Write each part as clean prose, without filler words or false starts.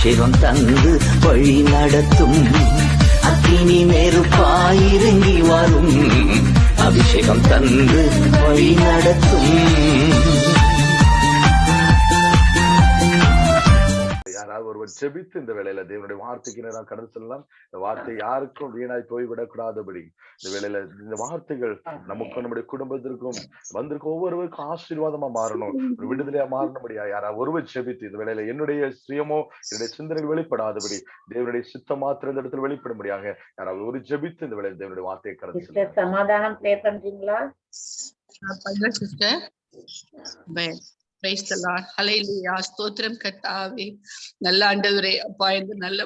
அபிஷேகம் தந்து வழி நடத்தும். அக்கினி நெருப்பாயிறங்கி வரும். அபிஷேகம் தந்து வழி நடத்தும். யாராவது ஒருவர் ஜெபித்து இந்த வேளையில தேவனுடைய வார்த்தைக்கு நேரம் கடந்து செல்லலாம். இந்த வார்த்தை யாருக்கும் வீணாய் போய்விடக் கூடாதபடி இந்த வேளையில இந்த வார்த்தைகள் நமக்கும் நம்முடைய குடும்பத்திற்கும் வந்திருக்க ஒவ்வொருவருக்கும் ஆசீர்வாதமா மாறணும், ஒரு விடுதலையா மாறணும்படியா யாராவது ஒருவர் ஜெபித்து இந்த வேளையில என்னுடைய சுயமோ என்னுடைய சிந்தனைகள் வெளிப்படாதபடி தேவனுடைய சித்தம் மாத்திரம் இந்த இடத்துல வெளிப்படும்படியாக யாராவது ஒரு ஜெபித்து இந்த வேளையில தேவனுடைய வார்த்தையை கடந்து செல்லலாம். சமாதானம் ப்ளே பண்றீங்களா? Praise the Lord. Hallelujah. ஸ்தோத்திரம் கர்த்தாவே. நல்ல ஆண்டவரே, அப்பா இந்த நல்ல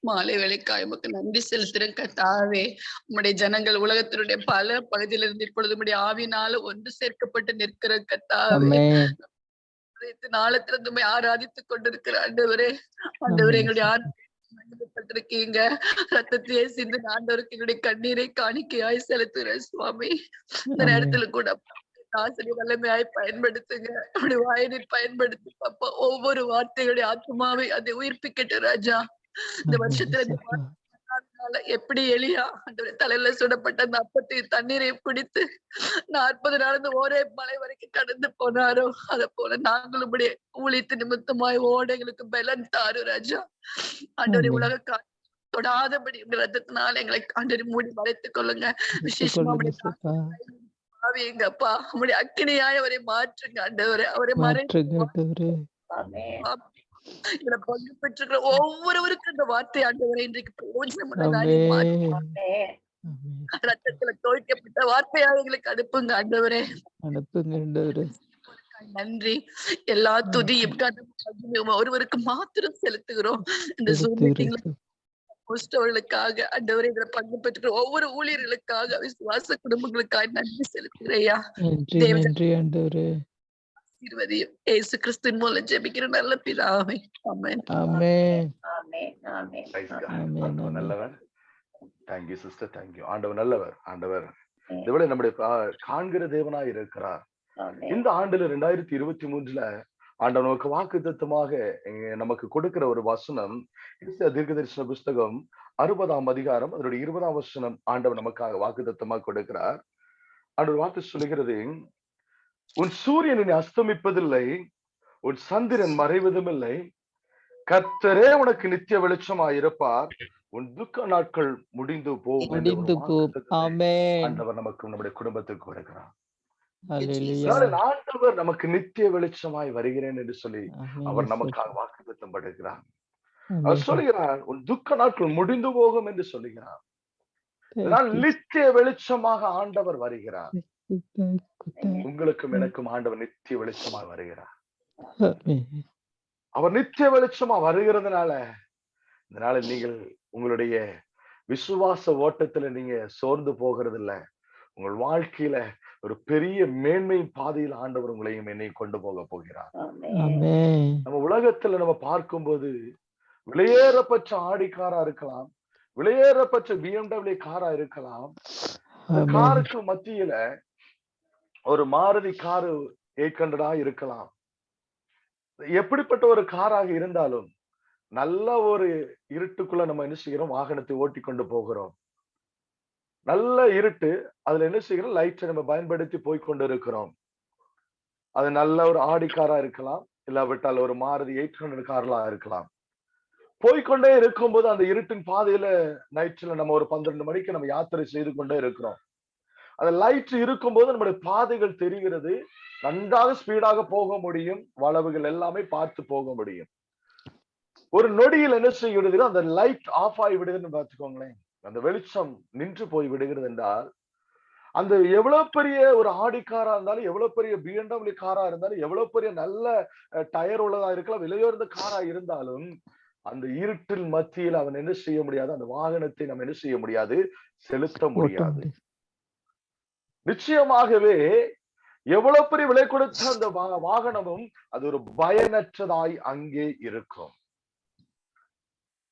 மாலை வேளைக்காய் உமக்கு நன்றி செலுத்துறேன் கர்த்தாவே. உம்முடைய ஜனங்கள் உலகத்தினுடைய பல பகுதியிலிருந்து இப்பொழுது உம்முடைய ஆவினால ஒன்று சேர்க்கப்பட்டு நிற்கிற கர்த்தாவே. நாளத்திலிருந்து ஆராதித்துக் கொண்டிருக்கிற ஆண்டவரே, ஆண்டவரே எங்களுடைய பட்டிருக்கீங்க. ரத்தத்தையே சிந்து ஆண்டவருக்கு எங்களுடைய கண்ணீரை காணிக்கையாய் செலுத்துகிறேன் சுவாமி. இந்த நேரத்துல கூட ஆசிரியர் வல்லமையாய் பயன்படுத்துங்க. அப்படி வாயினை பயன்படுத்தி அப்பா ஒவ்வொரு வார்த்தைகளுடைய ஆத்மாவை அதை உயிர்ப்பிக்கட்டும் ராஜா. இந்த வருஷத்துல எப்படி எலியா அந்த தலையில சுடப்பட்ட அந்த அப்பத்தையும் தண்ணீரையும் குடித்து 40 நாள் இந்த ஒரே மலை வரைக்கும் கடந்து போனாரோ, அத போல நாங்களும் இப்படி ஊழித்து நிமித்தமாய் ஓட எங்களுக்கு பலன் தாரு ராஜா. ஆண்டவரே உலக தொடாதபடி உங்க ரத்தத்தினால எங்களை ஆண்டவரை மூடி மறைத்துக் கொள்ளுங்க. விசேஷமா எங்கப்பா உங்களுடைய அக்கினியாய் அவரை மாற்றுங்க ஆண்டவரே. அவரை மறைத்து பங்கு பெற்றுக்கிற ஒவ்வொருவருக்கும் இந்த வார்த்தை ஆண்டவரை இன்றைக்கு பிரயோஜனமுள்ளதாக ரத்தத்துல தோய்க்கப்பட்ட வார்த்தையாக எங்களுக்கு அனுப்புங்க ஆண்டவரே. நன்றி. எல்லா துதியும் ஒருவருக்கு மாத்திரம் செலுத்துகிறோம். இந்த அவர்களுக்காக ஆண்டவரே இதுல பங்கு பெற்று ஒவ்வொரு ஊழியர்களுக்காக விசுவாச குடும்பங்களுக்காக நன்றி செலுத்துகிறையா. இயேசு கிறிஸ்துவின் மூலம் ஜெபிக்கிற நல்ல பிதாவே. ஆமென். ஆமென். நல்லவர். Thank you sister, thank you. ஆண்டவர் நல்லவர். ஆண்டவர் இந்த வேளை நம்முடைய காண்கிற தேவனாய் இருக்கிறார். இந்த ஆண்டுல 2023 ஆண்டவர் நமக்கு வாக்குத்தத்தமாக நமக்கு கொடுக்கிற ஒரு வசனம் தீர்க்கதரிசன புஸ்தகம் 60ஆம் அதிகாரம் அதனுடைய 20ஆம் வசனம் ஆண்டவர் நமக்காக வாக்குத்தத்தமாக கொடுக்கிறார். ஆண்டவர் வார்த்தை சொல்லுகிறது, உன் சூரியன் அஸ்தமிப்பதில்லை, உன் சந்திரன் மறைவதும் இல்லை, கர்த்தரே உனக்கு நித்திய வெளிச்சமாய் இருப்பார், உன் துக்க நாட்கள் முடிந்து போகும். ஆண்டவர் நமக்கு நம்முடைய குடும்பத்துக்கு கொடுக்கிறார். ஆண்டவர் நமக்கு நித்திய வெளிச்சமாய் வருகிறேன் என்று சொல்லி அவர் நமக்காக வாக்குத்தத்தம் படுகிறார். அவர் சொல்லுகிறார், உன் துக்க நாட்கள் முடிந்து போகும் என்று சொல்லுகிறார். நித்திய வெளிச்சமாக ஆண்டவர் வருகிறார். உங்களுக்கும் எனக்கும் ஆண்டவர் நித்திய வெளிச்சமாக வருகிறார். அவர் நித்திய வெளிச்சமா வருகிறதுனால இந்த நாளில் நீங்கள் உங்களுடைய விசுவாச ஓட்டத்துல நீங்க சோர்ந்து போகிறது இல்ல. உங்கள் வாழ்க்கையில ஒரு பெரிய மேன்மை பாதையில் ஆண்டவர் உங்களையும் என்னை கொண்டு போக போகிறார். நம்ம உலகத்துல நம்ம பார்க்கும்போது விலையேறப்பட்ட ஆடி காரா இருக்கலாம், விலையேறப்பட்ட BMW காரா இருக்கலாம். காருக்கு மத்தியில ஒரு மாருதி காரு 800 இருக்கலாம். எப்படிப்பட்ட ஒரு காராக இருந்தாலும் நல்ல ஒரு இருட்டுக்குள்ள நம்ம என்ன செய்கிறோம், வாகனத்தை ஓட்டி கொண்டு போகிறோம். நல்ல இருட்டு, அதுல என்ன செய்கிறோம், லைட்டை நம்ம பயன்படுத்தி போய்கொண்டு இருக்கிறோம். அது நல்ல ஒரு ஆடி காரா இருக்கலாம், இல்லாவிட்டால் ஒரு மாருதி 800 கார்லா இருக்கலாம். போய்கொண்டே இருக்கும்போது அந்த இருட்டின் பாதையில நைட்ல நம்ம ஒரு 12 மணிக்கு நம்ம யாத்திரை செய்து கொண்டே இருக்கிறோம். அந்த லைட் இருக்கும்போது நம்முடைய பாதைகள் தெரிகிறது, நன்றாக ஸ்பீடாக போக முடியும், வளவுகள் எல்லாமே பார்த்து போக முடியும். ஒரு நொடியில் என்ன செய்கிறது, அந்த லைட் ஆஃப் ஆகி விடுதுன்னு பார்த்துக்கோங்களேன். அந்த வெளிச்சம் நின்று போய் விடுகிறது என்றால், அந்த எவ்வளவு பெரிய ஒரு ஆடி காரா இருந்தாலும், எவ்வளவு பெரிய BMW காரா இருந்தாலும், எவ்வளவு பெரிய நல்ல டயர் உள்ளதா இருக்கலாம், விலையுயர்ந்த காரா இருந்தாலும் அந்த இருட்டில் மத்தியில் அவன் என்ன செய்ய முடியாது, அந்த வாகனத்தை நம்ம என்ன செய்ய முடியாது, செலுத்த முடியாது. நிச்சயமாகவே எவ்வளவு பெரிய விலை கொடுத்த அந்த வாகனமும் அது ஒரு பயனற்றதாய் அங்கே இருக்கும்.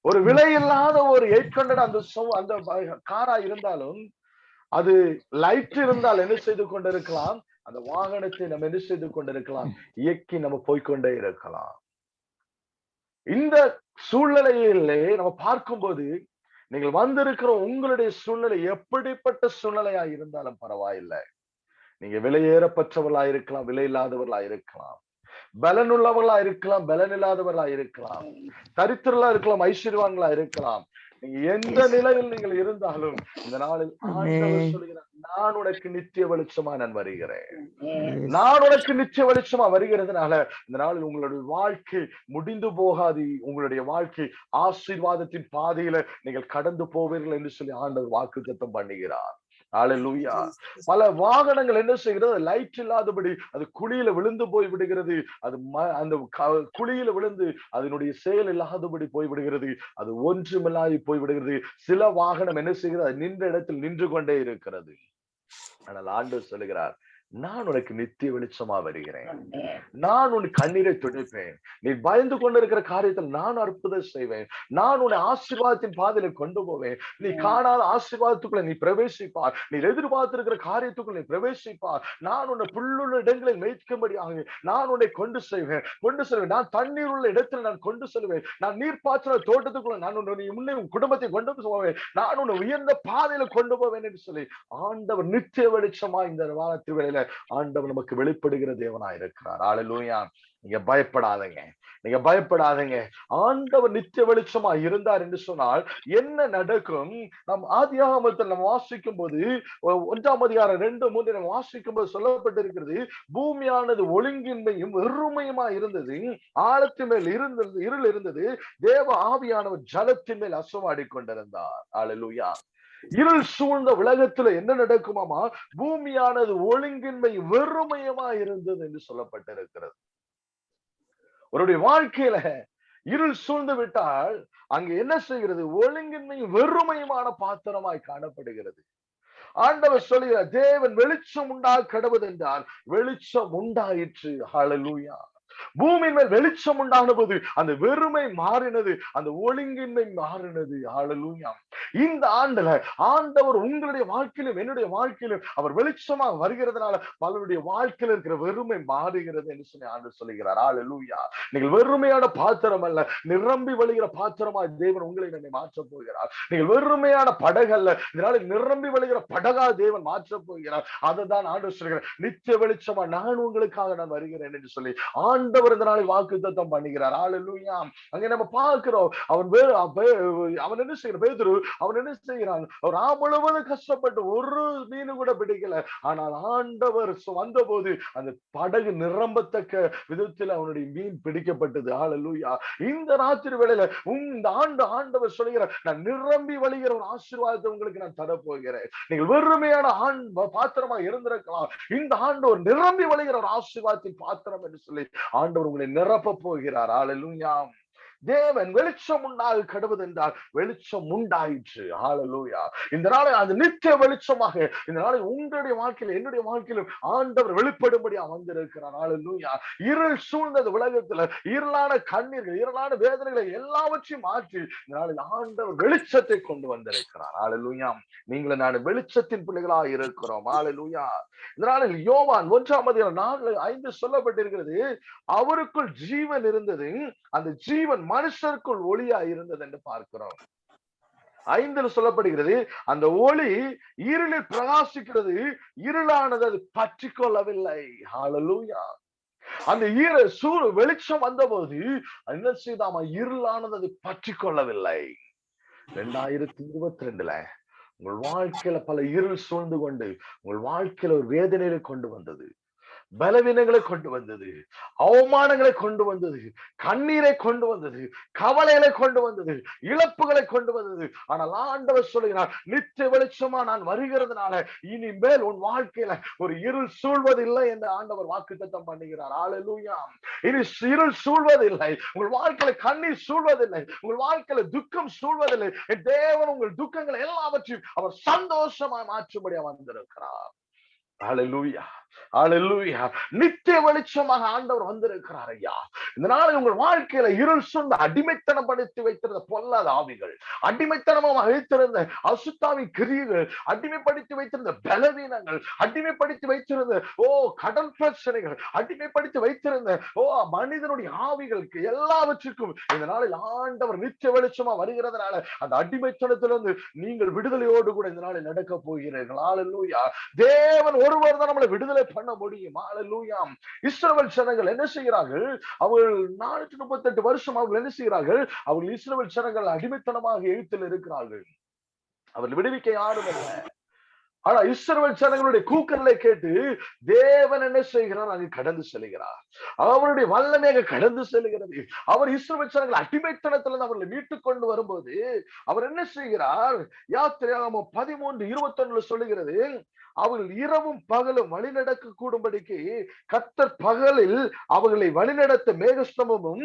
ஒரு விலை இல்லாத ஒரு 800 அந்த காரா இருந்தாலும், அது லைட் இருந்தால் என்ன செய்து கொண்டிருக்கலாம், அந்த வாகனத்தை நம்ம என்ன செய்து கொண்டிருக்கலாம், இயக்கி நம்ம போய்கொண்டே இருக்கலாம். இந்த சூழ்நிலையிலே நம்ம பார்க்கும்போது நீங்கள் வந்திருக்கிற உங்களுடைய சூழ்நிலை எப்படிப்பட்ட சூழ்நிலையா இருந்தாலும் பரவாயில்லை. நீங்க விலையேறப்பட்டவர்களா இருக்கலாம், விலை இல்லாதவர்களா இருக்கலாம், பலனுள்ளவர்களா இருக்கலாம், பலன் இல்லாதவர்களா இருக்கலாம், தரித்திரலா இருக்கலாம், ஐஸ்வர்யவான்களா இருக்கலாம். நீங்க எந்த நிலையில் நீங்கள் இருந்தாலும் இந்த நாளில் ஆண்டவர் சொல்லுகிறார், நான் உனக்கு நித்திய வெளிச்சமா நான் வருகிறேன். நான் உனக்கு நித்திய வெளிச்சமா வருகிறதுனால இந்த நாளில் உங்களுடைய வாழ்க்கை முடிந்து போகாது. உங்களுடைய வாழ்க்கை ஆசீர்வாதத்தின் பாதையில நீங்கள் கடந்து போவீர்கள் என்று சொல்லி ஆண்டவர் வாக்குத்தத்தம் பண்ணுகிறார். ஹல்லேலூயா. பல வாகனங்கள் என்ன செய்கிறது, லைட் இல்லாதபடி அது குழியில விழுந்து போய் விடுகிறது. அது அந்த குழியில விழுந்து அதனுடைய செயல் இல்லாதபடி போய் விடுகிறது. அது ஒன்றுமில்லாது போய் விடுகிறது. சில வாகனம் என்ன செய்கிறது, அது நின்ற இடத்தில் நின்று கொண்டே இருக்கிறது. ஆனால் ஆண்டவர் சொல்லுகிறார், நான் உனக்கு நித்திய வெளிச்சமா வருகிறேன். நான் உன் கண்ணீரை துடைப்பேன். நீ பயந்து கொண்டிருக்கிற காரியத்தில் நான் அற்புதம் செய்வேன். நான் உன்னை ஆசீர்வாதத்தின் பாதையில கொண்டு போவேன். நீ காணாத ஆசீர்வாதத்துக்குள்ள நீ பிரவேசிப்பார். நீ எதிர்பார்த்திருக்கிற காரியத்துக்குள்ள நீ பிரவேசிப்பார். நான் உன்னை புல்லுள்ள இடங்களில் மேய்க்கும்படியாக நான் உன்னை கொண்டு செல்வேன். நான் தண்ணீர் உள்ள இடத்தில் நான் கொண்டு செல்வேன். நான் நீர் பாய்ச்சல தோட்டத்துக்குள்ள நான் உன்னை உன் குடும்பத்தை கொண்டு போவேன். நான் உன்னை உயர்ந்த பாதையில கொண்டு போவேன் என்று சொல்லி ஆண்டவர் நித்திய வெளிச்சமா இந்த வானத்து வேளையில ஆண்டவர் நமக்கு வெளிப்படுகிற தேவனா இருக்கிறார். ஹல்லேலூயா. நீங்க பயப்படாதீங்க, நீங்க பயப்படாதீங்க. ஆண்டவர் நித்திய வெளிச்சமா இருந்தார் என்று சொன்னால் என்ன நடக்கும்? நம் ஆதியாகமத்தில் நம்ம வாசிக்கும் போது 1ஆம் அதிகாரம் 2-3 நம்ம வாசிக்கும் போது சொல்லப்பட்டிருக்கிறது, பூமியானது ஒழுங்கின்மையும் வெறுமையுமா இருந்தது, ஆழத்தின் மேல் இருள் இருந்தது, தேவ ஆவியானவர் ஜலத்தின் மேல் அசைவாடி கொண்டிருந்தார். ஹல்லேலூயா. இருள் சூழ்ந்த உலகத்துல என்ன நடக்குமாமா? பூமியானது ஒழுங்கின்மை வெறுமையுமா இருந்தது என்று சொல்லப்பட்டிருக்கிறது. அவருடைய வாழ்க்கையில இருள் சூழ்ந்து விட்டால் அங்க என்ன செய்கிறது? ஒழுங்கின்மை வெறுமையுமான பாத்திரமாய் காணப்படுகிறது. ஆண்டவர் சொல்லுகிறார், தேவன் வெளிச்சம் கடவுள் என்றார், வெளிச்சம் உண்டாயிற்று. ஹல்லேலூயா. பூமியின் மேல் வெளிச்சம் உண்டான போது அந்த வெறுமை மாறினது, அந்த ஒழுங்கின்மை மாறினது. ஹல்லேலூயா. இந்த ஆண்டுல ஆண்டவர் உங்களுடைய வாழ்க்கையிலும் என்னுடைய வாழ்க்கையிலும் அவர் வெளிச்சமா வருகிறதுனால பலருடைய வாழ்க்கையில் இருக்கிற வெறுமை மாறுகிறது என்று சொல்லி ஆண்டவர் சொல்லுகிறார். ஹல்லேலூயா. நீங்கள் வெறுமையான பாத்திரம் அல்ல, நிரம்பி வழிகிற பாத்திரமா தேவன் உங்களை நம்மை மாற்றப் போகிறார். நீங்கள் வெறுமையான படகல்ல, இதனால நிரம்பி வழிகிற படகா தேவன் மாற்றப் போகிறார். அதை தான் ஆண்டவர் சொல்கிறார், நித்திய வெளிச்சமா நான் உங்களுக்காக நான் வருகிறேன் என்று சொல்லி ஆண்டவர் இந்த நாளை வாக்குத்தத்தம் பண்ணுகிறார். ஹல்லேலூயா. அங்க நம்ம பார்க்கிறோம், அவன் என்ன செய்யற பேதுரு, அவன் என்ன செய்கிறான், அவர் முழுவதும் கஷ்டப்பட்டு ஒரு மீன் கூட பிடிக்கல. ஆனால் ஆண்டவர் வந்த போது அந்த படகு நிரம்பத்தக்க விதத்தில் அவனுடைய மீன் பிடிக்கப்பட்டது. ஹல்லேலூயா. இந்த ராத்திரி வேளையில இந்த ஆண்டவர் சொல்லுகிறார், நான் நிரம்பி வழிகிற ஒரு ஆசீர்வாதத்தை உங்களுக்கு நான் தரப்போகிறேன். நீங்கள் வெறுமையான பாத்திரமா இருந்திருக்கலாம், இந்த ஆண்டவர் நிரம்பி வழிகிற ஒரு ஆசீர்வாதத்தின் பாத்திரம் என்று சொல்லி ஆண்டவர் உங்களை நிரப்ப போகிறார். ஹல்லேலூயா. தேவன் வெளிச்சம் கடவுள் என்றால் வெளிச்சம் உண்டாயிற்று. ஹல்லேலூயா. இந்த நாளை அந்த நித்திய வெளிச்சமாக இந்த நாளை உங்களுடைய வாழ்க்கையில என்னுடைய வாழ்க்கையிலும் ஆண்டவர் வெளிப்படும்படியா வந்திருக்கிறார். ஹல்லேலூயா. இருள் சூழ்ந்தது உலகத்துல, இருளான கண்ணீர்கள், இருளான வேதனைகளை எல்லாவற்றையும் மாற்றி இந்த நாளில் ஆண்டவர் வெளிச்சத்தை கொண்டு வந்திருக்கிறார். ஹல்லேலூயா. நீங்களும் நான் வெளிச்சத்தின் பிள்ளைகளாக இருக்கிறோம். ஹல்லேலூயா. இந்த நாளில் யோவான் 1ஆம் அதிகாரம் 4-5 சொல்லப்பட்டிருக்கிறது, அவருக்குள் ஜீவன் இருந்தது, அந்த ஜீவன் மனுஷருக்குள் ஒளியா இருந்தது என்று பார்க்கிறோம். 5 சொல்லப்படுகிறது, அந்த ஒளி இருளில் பிரகாசிக்கிறது, இருளானது அது பற்றி கொள்ளவில்லை. ஹல்லேலூயா. அந்த வெளிச்சம் வந்த போது என்ன செய்தாமா? இருளானது அது பற்றி கொள்ளவில்லை. 2022ல உங்கள் வாழ்க்கையில பல இருள் சூழ்ந்து கொண்டு உங்கள் வாழ்க்கையில ஒரு வேதனையை கொண்டு வந்தது, பலவீனங்களை கொண்டு வந்தது, அவமானங்களை கொண்டு வந்தது, கண்ணீரை கொண்டு வந்தது, கவலைகளை கொண்டு வந்தது, இழப்புகளை கொண்டு வந்தது. ஆனால் ஆண்டவர் சொல்லுகிறார், நித்திய வெளிச்சமா நான் வருகிறதுனால இனிமேல் உன் வாழ்க்கையில ஒரு இருள் சூழ்வதில்லை என்று ஆண்டவர் வாக்குத்தத்தம் பண்ணுகிறார். ஹல்லேலூயா. இனி இருள் சூழ்வதில்லை, உங்கள் வாழ்க்கையில கண்ணீர் சூழ்வதில்லை, உங்கள் வாழ்க்கையில துக்கம் சூழ்வதில்லை. தேவன் உங்கள் துக்கங்களை எல்லாவற்றையும் அவர் சந்தோஷமா மாற்றும்படியா வந்திருக்கிறார். ஹல்லேலூயா. அல்லேலூயா. நித்திய வெளிச்சமாக ஆண்டவர் வந்திருக்கிறார் ஐயா. இந்த நாளில் உங்கள் வாழ்க்கையில இருள் சூழ்ந்த அடிமைத்தனம் படுத்தி வைத்திருந்த பொல்லாத ஆவிகள், அடிமைத்தனமாக வைத்திருந்த அசுத்தாவி கிரியைகள், அடிமைப்படுத்தி வைத்திருந்த பலவீனங்கள், அடிமைப்படுத்தி வைத்திருந்த கடன் பிரச்சனைகள், அடிமைப்படுத்தி வைத்திருந்த மனிதனுடைய ஆவிகளுக்கு எல்லாவற்றுக்கும் இந்த நாளில் ஆண்டவர் நித்திய வெளிச்சமா வருகிறதுனால அந்த அடிமைத்தனத்திலிருந்து நீங்கள் விடுதலையோடு கூட இந்த நாளில் நடக்க போகிறீர்கள். அல்லேலூயா. தேவன் ஒருவர் தான் நம்மளை விடுதலை பண்ண முடியும். அல்லேலூயா. இஸ்ரவேல் ஜனங்கள் என்ன செய்கிறார்கள்? அவர்கள் 438 வருஷம் அவர்கள் என்ன செய்கிறார்கள்? அவர்கள் இஸ்ரவேல் ஜனங்கள் அடிமைத்தனமாக எகிப்தில் இருக்கிறார்கள். அவர்கள் விடுவிக்க யாரும் அல்ல. ஆனா இஸ்ரவேல் ஜனங்களுடைய கூக்குரலை கேட்டு தேவன் என்ன செய்கிறார்? அங்கு கடந்து செல்கிறார். அவருடைய வல்லமையாக கடந்து செல்கிறது. அவர் இஸ்ரவேல் ஜனங்கள் அடிமைத்தனத்திலிருந்து அவர்களை மீட்டுக் கொண்டு வரும்போது அவர் என்ன செய்கிறார்? யாத்திராகமம் 13:21 சொல்லுகிறது, அவர்கள் இரவும் பகலும் வழிநடக்க கூடும்படிக்கு கர்த்தர் பகலில் அவர்களை வழிநடத்த மேகஸ்தம்பமும்,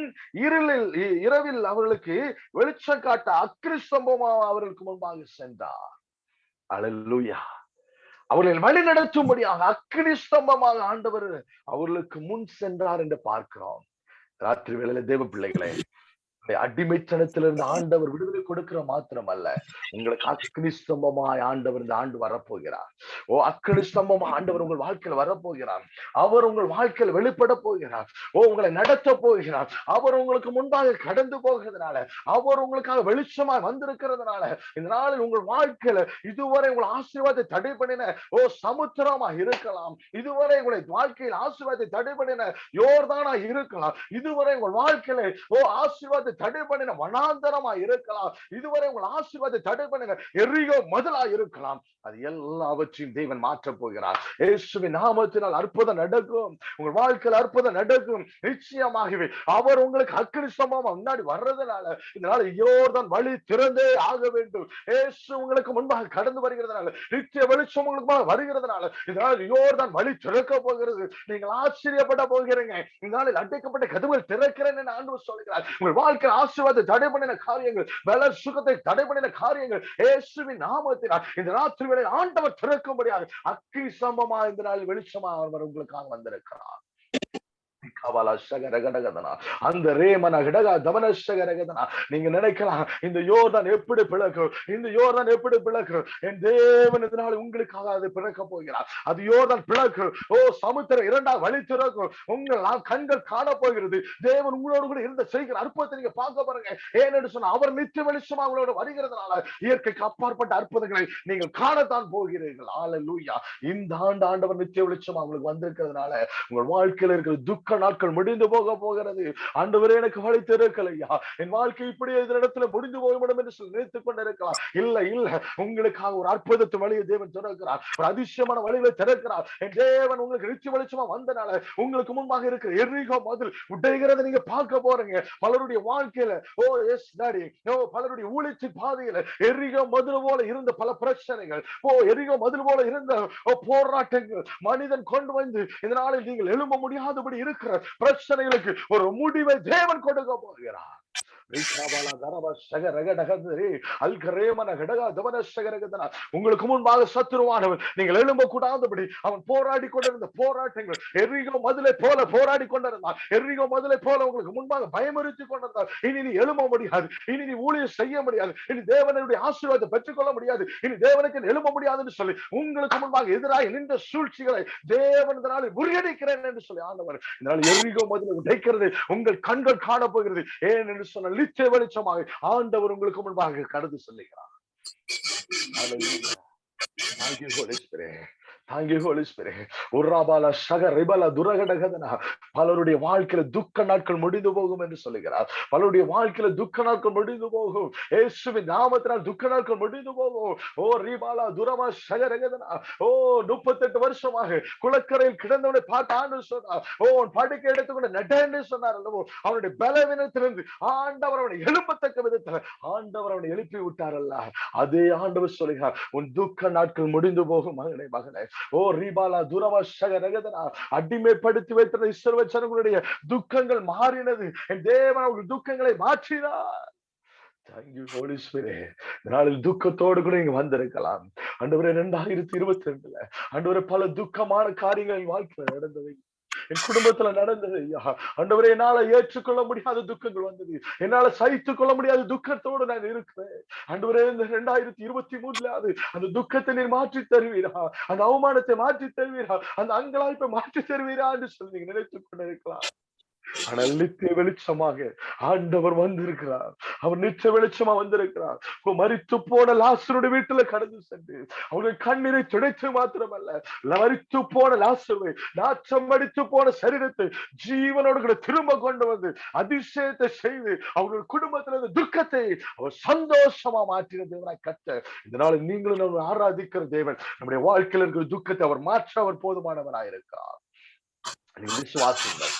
இரவில் அவர்களுக்கு வெளிச்சம் காட்ட அக்கினி ஸ்தம்பமும் அவர்களுக்கு முன்பாக சென்றார். அல்லேலூயா. அவர்களை வழி நடத்தும்படியாக அக்கினி ஸ்தம்பமாக ஆண்டவர் அவர்களுக்கு முன் சென்றார் என்று பார்க்கிறோம். ராத்திரி வேளையில தேவ பிள்ளைகளே, அடிமைத்தனத்திலிருந்து ஆண்டவர் விடுதலை கொடுக்கிற மாத்திரம் அல்ல, உங்களுக்கு அக்கினி ஸ்தம்பமாய் ஆண்டவர் இந்த ஆண்டு வரப்போகிறார். அக்கினி ஸ்தம்பமா ஆண்டவர் உங்கள் வாழ்க்கையில் வரப்போகிறார். அவர் உங்கள் வாழ்க்கையில் வெளிப்பட போகிறார். உங்களை நடத்த போகிறார். அவர் உங்களுக்கு முன்பாக கடந்து போகிறதுனால, அவர் உங்களுக்காக வெளிச்சமாய் வந்திருக்கிறதுனால இந்த நாளில் உங்கள் வாழ்க்கையில இதுவரை உங்கள் ஆசீர்வாதத்தை தடை பண்ணின சமுத்திரமா இருக்கலாம், இதுவரை உங்களை வாழ்க்கையில் ஆசீர்வாதத்தை தடை பண்ணின யோர்தானா இருக்கலாம், இதுவரை உங்கள் வாழ்க்கையில ஆசீர்வாதத்தை தடை பண்ணின வனாந்தரமா இருக்கலாம், இதுவரை உங்கள் ஆசீர்வாதத்தை தடை பண்ணின எரிகோ மதிலா இருக்கலாம், அது எல்லாவற்றையும் தேவன் மாற்ற போகிறார். இயேசுவின் நாமத்தினால் அற்புதம் நடக்கும். உங்கள் வாழ்க்கையில் அற்புதம் நடக்கும். நிச்சயமாகவே அவர் உங்களுக்கு அக்கினி ஸ்தம்பமா முன்னாடி வர்றதுனால இந்த நாள் யோர்தான் வழி திறந்தே ஆக வேண்டும். இயேசு உங்களுக்கு முன்பாக கடந்து வருகிறதுனால, நித்திய வெளிச்சம் உங்களுக்கு வருகிறதுனால இந்த நாள் யோர்தான் வழி திறக்க போகிறது. நீங்கள் ஆச்சரியப்பட போகிறீங்க. இந்த நாளில் அடைக்கப்பட்ட கதவுகள் திறக்கிறேன் என்று ஆண்டவர் சொல்கிறார். உங்கள் வாழ்க்கை ஆசீர்வாதத்தை தடை பண்ணின காரியங்கள், பல சுகத்தை தடை பண்ணின காரியங்கள் இயேசுவின் நாமத்தினால் இந்த ராத்திரி வேளையில் ஆண்டவர் திறக்கும்படியாக அக்கினி ஸ்தம்பமா இந்த நாள் வெளிச்சமா அவர் உங்களுக்காக வந்திருக்கிறார். அந்த ரேமன கடகா தமனசகரகதனா. நீங்க நினைக்கலாம், இந்த யோர்தான் எப்படி பிளக்கும், இந்த யோர்தான் எப்படி பிளக்கும்? என் தேவன் இதனால் உங்களுக்காக அது பிறக்க போகிறார். அது யோர்தான் பிளக்கும். சமுத்திரம் இரண்டாவது வழி திறக்கும். உங்கள் கண்கள் காண போகிறது. தேவன் உங்களோடு கூட இருந்த செய்கிற அற்புதத்தை நீங்க பார்க்க பாருங்க. ஏன்னு சொன்னா அவர் நித்திய வெளிச்சமா உங்களோட வருகிறதுனால இயற்கைக்கு அப்பாற்பட்ட அற்புதங்களை நீங்கள் காணத்தான் போகிறீர்கள். அல்லேலூயா. இந்த ஆண்டு ஆண்டவர் நித்திய வெளிச்சமா உங்களுக்கு வந்திருக்கிறதுனால உங்கள் வாழ்க்கையில இருக்கிற துக்க நாட்கள் முடிந்து போக போகிறது. ஆண்டவரே எனக்கு வழி திறக்கலையா, என் வாழ்க்கை இப்படி இடத்துல முடிந்து போகணும் என்று சொல்லி நினைத்துக் கொண்டிருக்கலாம். இல்ல இல்ல, உங்களுக்காக ஒரு அற்புதத்தை வழியை தேவன் திறக்கிறார். ஒரு அதிசயமான வழிகளை திறக்கிறார். என் தேவன் உங்களுக்கு நிச்சய வெளிச்சமா வந்தனால உங்களுக்கு முன்பாக இருக்கிற எரிகோ மதில் உடைகிறத நீங்க பார்க்க போறீங்க. பலருடைய வாழ்க்கையில பலருடைய ஊழியத்தின் பாதையில எரிகோ மதில் போல இருந்த பல பிரச்சனைகள், எரிகோ மதில் போல இருந்த போராட்டங்கள் மனிதன் கொண்டு வந்து இந்த நாளில் நீங்கள் எழும்ப முடியாதபடி இருக்கிற பிரச்சனைகளுக்கு ஒரு முடிவை தேவன் கொடுக்க போகிறார். உங்களுக்கு முன்பாக சத்துருவானவன் நீங்கள் எழும்ப கூடாதபடி அவன் போராடி கொண்டிருந்த போராட்டங்கள் எரிகோ மதிலை போல போராடி கொண்டிருந்தான். எரிகோ மதிலை போல உங்களுக்கு முன்பாக பயமுறுத்தி கொண்டிருந்தார். இனி நீ எழும்ப முடியாது, இனி நீ ஊழியம் செய்ய முடியாது, இனி தேவனுடைய ஆசீர்வாதத்தை பெற்றுக்கொள்ள முடியாது, இனி தேவனுக்கு எழும்ப முடியாதுன்னு சொல்லி உங்களுக்கு முன்பாக எதிராக நின்ற சூழ்ச்சிகளை தேவன் இதனால் முறியடிக்கிறேன் என்று சொல்லி ஆண்டவர் இதனால் எரிகோ மதிலை உடைக்கிறது உங்கள் கண்கள் காண போகிறது. ஏன் என்று சொன்ன நித்திய வெளிச்சமாக ஆண்டவர் உங்களுக்கு முன்பாக கடந்து செல்லுகிறார். பலருடைய வாழ்க்கையில துக்க நாட்கள் முடிந்து போகும் என்று சொல்லுகிறார். பலருடைய வாழ்க்கையில துக்க நாட்கள் முடிந்து போகும். இயேசுவின் நாமத்தினால் துக்க நாட்கள் முடிந்து போகும். ரீபாலா துரமா சகரகதனா. 38 வருஷமாக குளக்கரையில் கிடந்தவனை பார்த்து ஆண்டு சொன்னார், படுக்கை எடுத்துக்கொண்டு நடன்னு சொன்னார் அல்லவோ. அவனுடைய பலவீனத்திலிருந்து ஆண்டவர் அவனை எழுப்பத்தக்க விதத்தில் ஆண்டவர் அவனை எழுப்பி விட்டார் அல்ல. அதே ஆண்டவர் சொல்லுகிறார், உன் துக்க நாட்கள் முடிந்து போகும் மகனே மகனே. ரீபாலா துரமா சகரகதனா. அடிமைப்படுத்தி வைத்திருந்த இஸ்ரவேல் ஜனங்களுடைய துக்கங்கள் மாறினது. என் தேவன் அவர்கள் துக்கங்களை மாற்றினார். Thank you, Holy Spirit. இந்த நாளில் துக்கத்தோடு கூட இங்க வந்திருக்கலாம். ஆண்டவரே 2022ல ஆண்டவரே பல துக்கமான காரியங்கள் என் வாழ்க்கையில நடந்தது, என் குடும்பத்துல நடந்தது ஐயா. ஆண்டவரே என்னால ஏற்றுக்கொள்ள முடியாத துக்கங்கள் வந்தது, என்னால சகித்துக் கொள்ள முடியாத துக்கத்தோடு நான் இருக்கிறேன். ஆண்டவரே இந்த 2023ல அந்த துக்கத்தை நீர் மாற்றி தருவீரா, அந்த அவமானத்தை மாற்றி தருவீரா, அந்த அங்கலாய்ப்பை மாற்றி தருவீரா என்று சொல்லி நீங்க நினைத்துக் கொண்டிருக்கலாம். ஆனால் நித்திய வெளிச்சமாக ஆண்டவர் வந்திருக்கிறார். அவர் நித்திய வெளிச்சமா வந்திருக்கிறார். மரித்து போன லாசருடைய வீட்டுல கடந்து சென்று அவருடைய கண்ணீரை துடைத்து மாத்திரமல்ல, மரித்து போன லாசருவை, நாச்சம் அடித்து போன சரீரத்தை ஜீவனோடு கூட திரும்ப கொண்டு வந்து அதிசயத்தை செய்து அவருடைய குடும்பத்தில் இருந்த துக்கத்தை அவர் சந்தோஷமா மாற்றின தேவனாய் கர்த்தர். இதனால நீங்களும் நம்ம ஆராதிக்கிற தேவன் நம்முடைய வாழ்க்கையில் இருக்கிற துக்கத்தை அவர் மாற்ற அவர் போதுமானவராயிருக்கிறார். விசுவாசிங்கள்.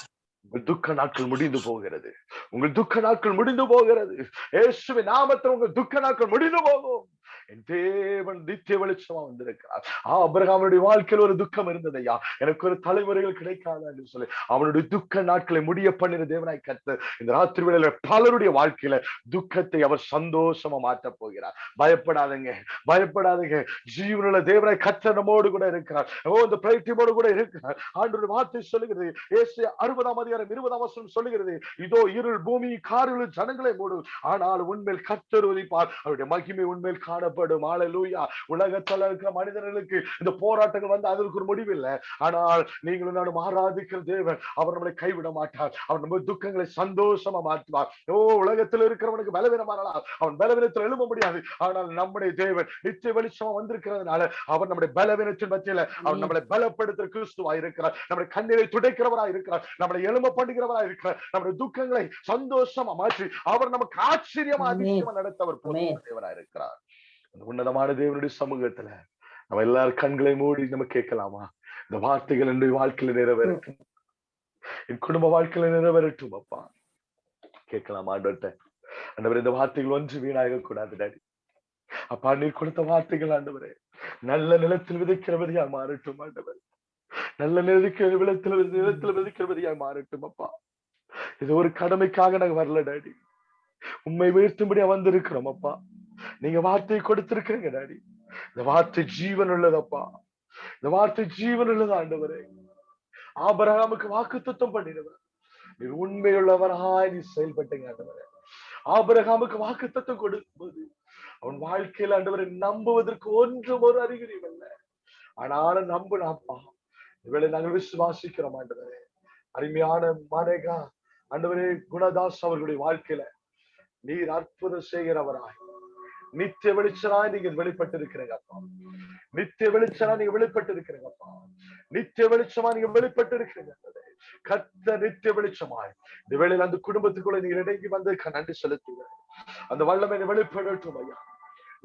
உங்கள் துக்க நாட்கள் முடிந்து போகிறது. உங்கள் துக்க நாட்கள் முடிந்து போகிறது. இயேசுவின் நாமத்தில் உங்கள் துக்க நாட்கள் முடிந்து போகும். என் தேவன் நித்திய வெளிச்சமா வந்திருக்கிறார். ஆபிரகாமுடைய வாழ்க்கையில் ஒரு துக்கம் இருந்தது ஐயா, எனக்கு ஒரு தலைமுறைகள் கிடைக்காது என்று சொல்லி அவனுடைய துக்க நாட்களை முடிய பண்ணின தேவனாய் கர்த்தர் இந்த ராத்திரி வேளையில பலருடைய வாழ்க்கையில துக்கத்தை அவர் சந்தோஷமா மாற்றப் போகிறார். பயப்படாதீங்க, பயப்படாதீங்க. ஜீவனுள்ள தேவனாய் கர்த்தர் நம்மோடு கூட இருக்கிறார். இந்த பிரயத்தனோடு கூட இருக்கிறார். ஆண்டவருடைய வார்த்தை சொல்லுகிறது, ஏசாயா 60:20 சொல்லுகிறது, இதோ இருள் பூமி காரில் ஜனங்களை மூடும், ஆனால் உண்மையில் கர்த்தர் உதிப்பார், அவருடைய மகிமை உண்மையில் காணப்படும். ஹல்லேலூயா. உலகத்தில் இருக்கிற மனிதர்களுக்கு இந்த போராட்டங்கள் வந்து அதற்கு ஒரு முடிவில்லை. ஆனால் நீங்களும் நானும் ஆராதிக்கிற தேவன் அவர் நம்மளை கைவிட மாட்டார். அவர் நம்ம துக்கங்களை சந்தோஷமா மாற்றுவார். உலகத்தில் இருக்கிறவனுக்கு பலவீனமானலாம், அவன் பலவீனத்தில் எழும்ப முடியாது. ஆனால் நம்முடைய தேவன் நித்திய வெளிச்சமா வந்திருக்கிறதுனால அவர் நம்முடைய பலவீனத்தின் மத்தியில அவர் நம்மளை பலப்படுத்துற கிறிஸ்துவா இருக்கிறார். நம்முடைய கண்ணீரை துடைக்கிறவரா இருக்கிறார். நம்மளை எழும்ப பண்ணுகிறவரா இருக்கிறார். நம்முடைய துக்கங்களை சந்தோஷமா மாற்றி அவர் நமக்கு ஆச்சரியமா அதிசயமா நடத்தவர் தேவனா இருக்கிறார். உன்னதமான தேவனுடைய சமூகத்துல நம்ம எல்லாரும் கண்களை மூடி நம்ம கேட்கலாமா? இந்த வார்த்தைகள் என்னுடைய வாழ்க்கையில நிறைவேறட்டும், என் குடும்ப வாழ்க்கையில நிறைவேறட்டும் அப்பா. கேட்கலாமா ஆண்டவர்கிட்ட? ஆண்டவரே, இந்த வார்த்தைகள் ஒன்று வீணாக கூடாது டாடி. அப்பா, நீர் கொடுத்த வார்த்தைகள் ஆண்டவரே நல்ல நிலத்தில் விதைக்கிறவரையா மாறட்டும் ஆண்டவர். நல்ல நிலத்தில் விதைக்கிறவரையா மாறட்டும் அப்பா. இது ஒரு கடமைக்காக நாங்க வரல டாடி, உண்மை வீழ்த்தும்படியா வந்திருக்கிறோம் அப்பா. நீங்க வார்த்தையை கொடுத்திருக்கிறீங்க டாடி. இந்த வார்த்தை ஜீவன் உள்ளதப்பா, இந்த வார்த்தை ஜீவன் உள்ளது ஆண்டவரே. ஆபிரகாமுக்கு வாக்குத்தத்தம் பண்ணினவர், நீ உண்மையுள்ளவராய் நீ செயல்பட்டீங்க ஆண்டவரே. ஆபிரகாமுக்கு வாக்குத்தத்தம் கொடுக்கும்போது அவன் வாழ்க்கையில் ஆண்டவரை நம்புவதற்கு ஒன்றும் ஒரு அறிகுறி அல்ல, ஆனாலும் நம்புனாப்பா. இவளை நாங்கள் விசுவாசிக்கிறோம் ஆண்டவரே. அருமையான மனேகா ஆண்டவரே குணதாஸ் அவர்களுடைய வாழ்க்கையில நீர் அற்புதம் செய்கிறவராய் நித்திய வெளிச்சனாய் நீங்க வெளிப்பட்டு இருக்கிறீங்க அப்பா. நித்திய வெளிச்சனா நீங்க வெளிப்பட்டு இருக்கிறீங்க அப்பா. நித்திய வெளிச்சமா நீங்க வெளிப்பட்டு இருக்கிறீங்க. கர்த்தர் நித்திய வெளிச்சமாய் இந்த வேளையில அந்த குடும்பத்துக்குள்ள நீங்க இறங்கி வந்து நன்றி செலுத்துங்க. அந்த வல்லமை வெளிப்படட்டும் ஐயா.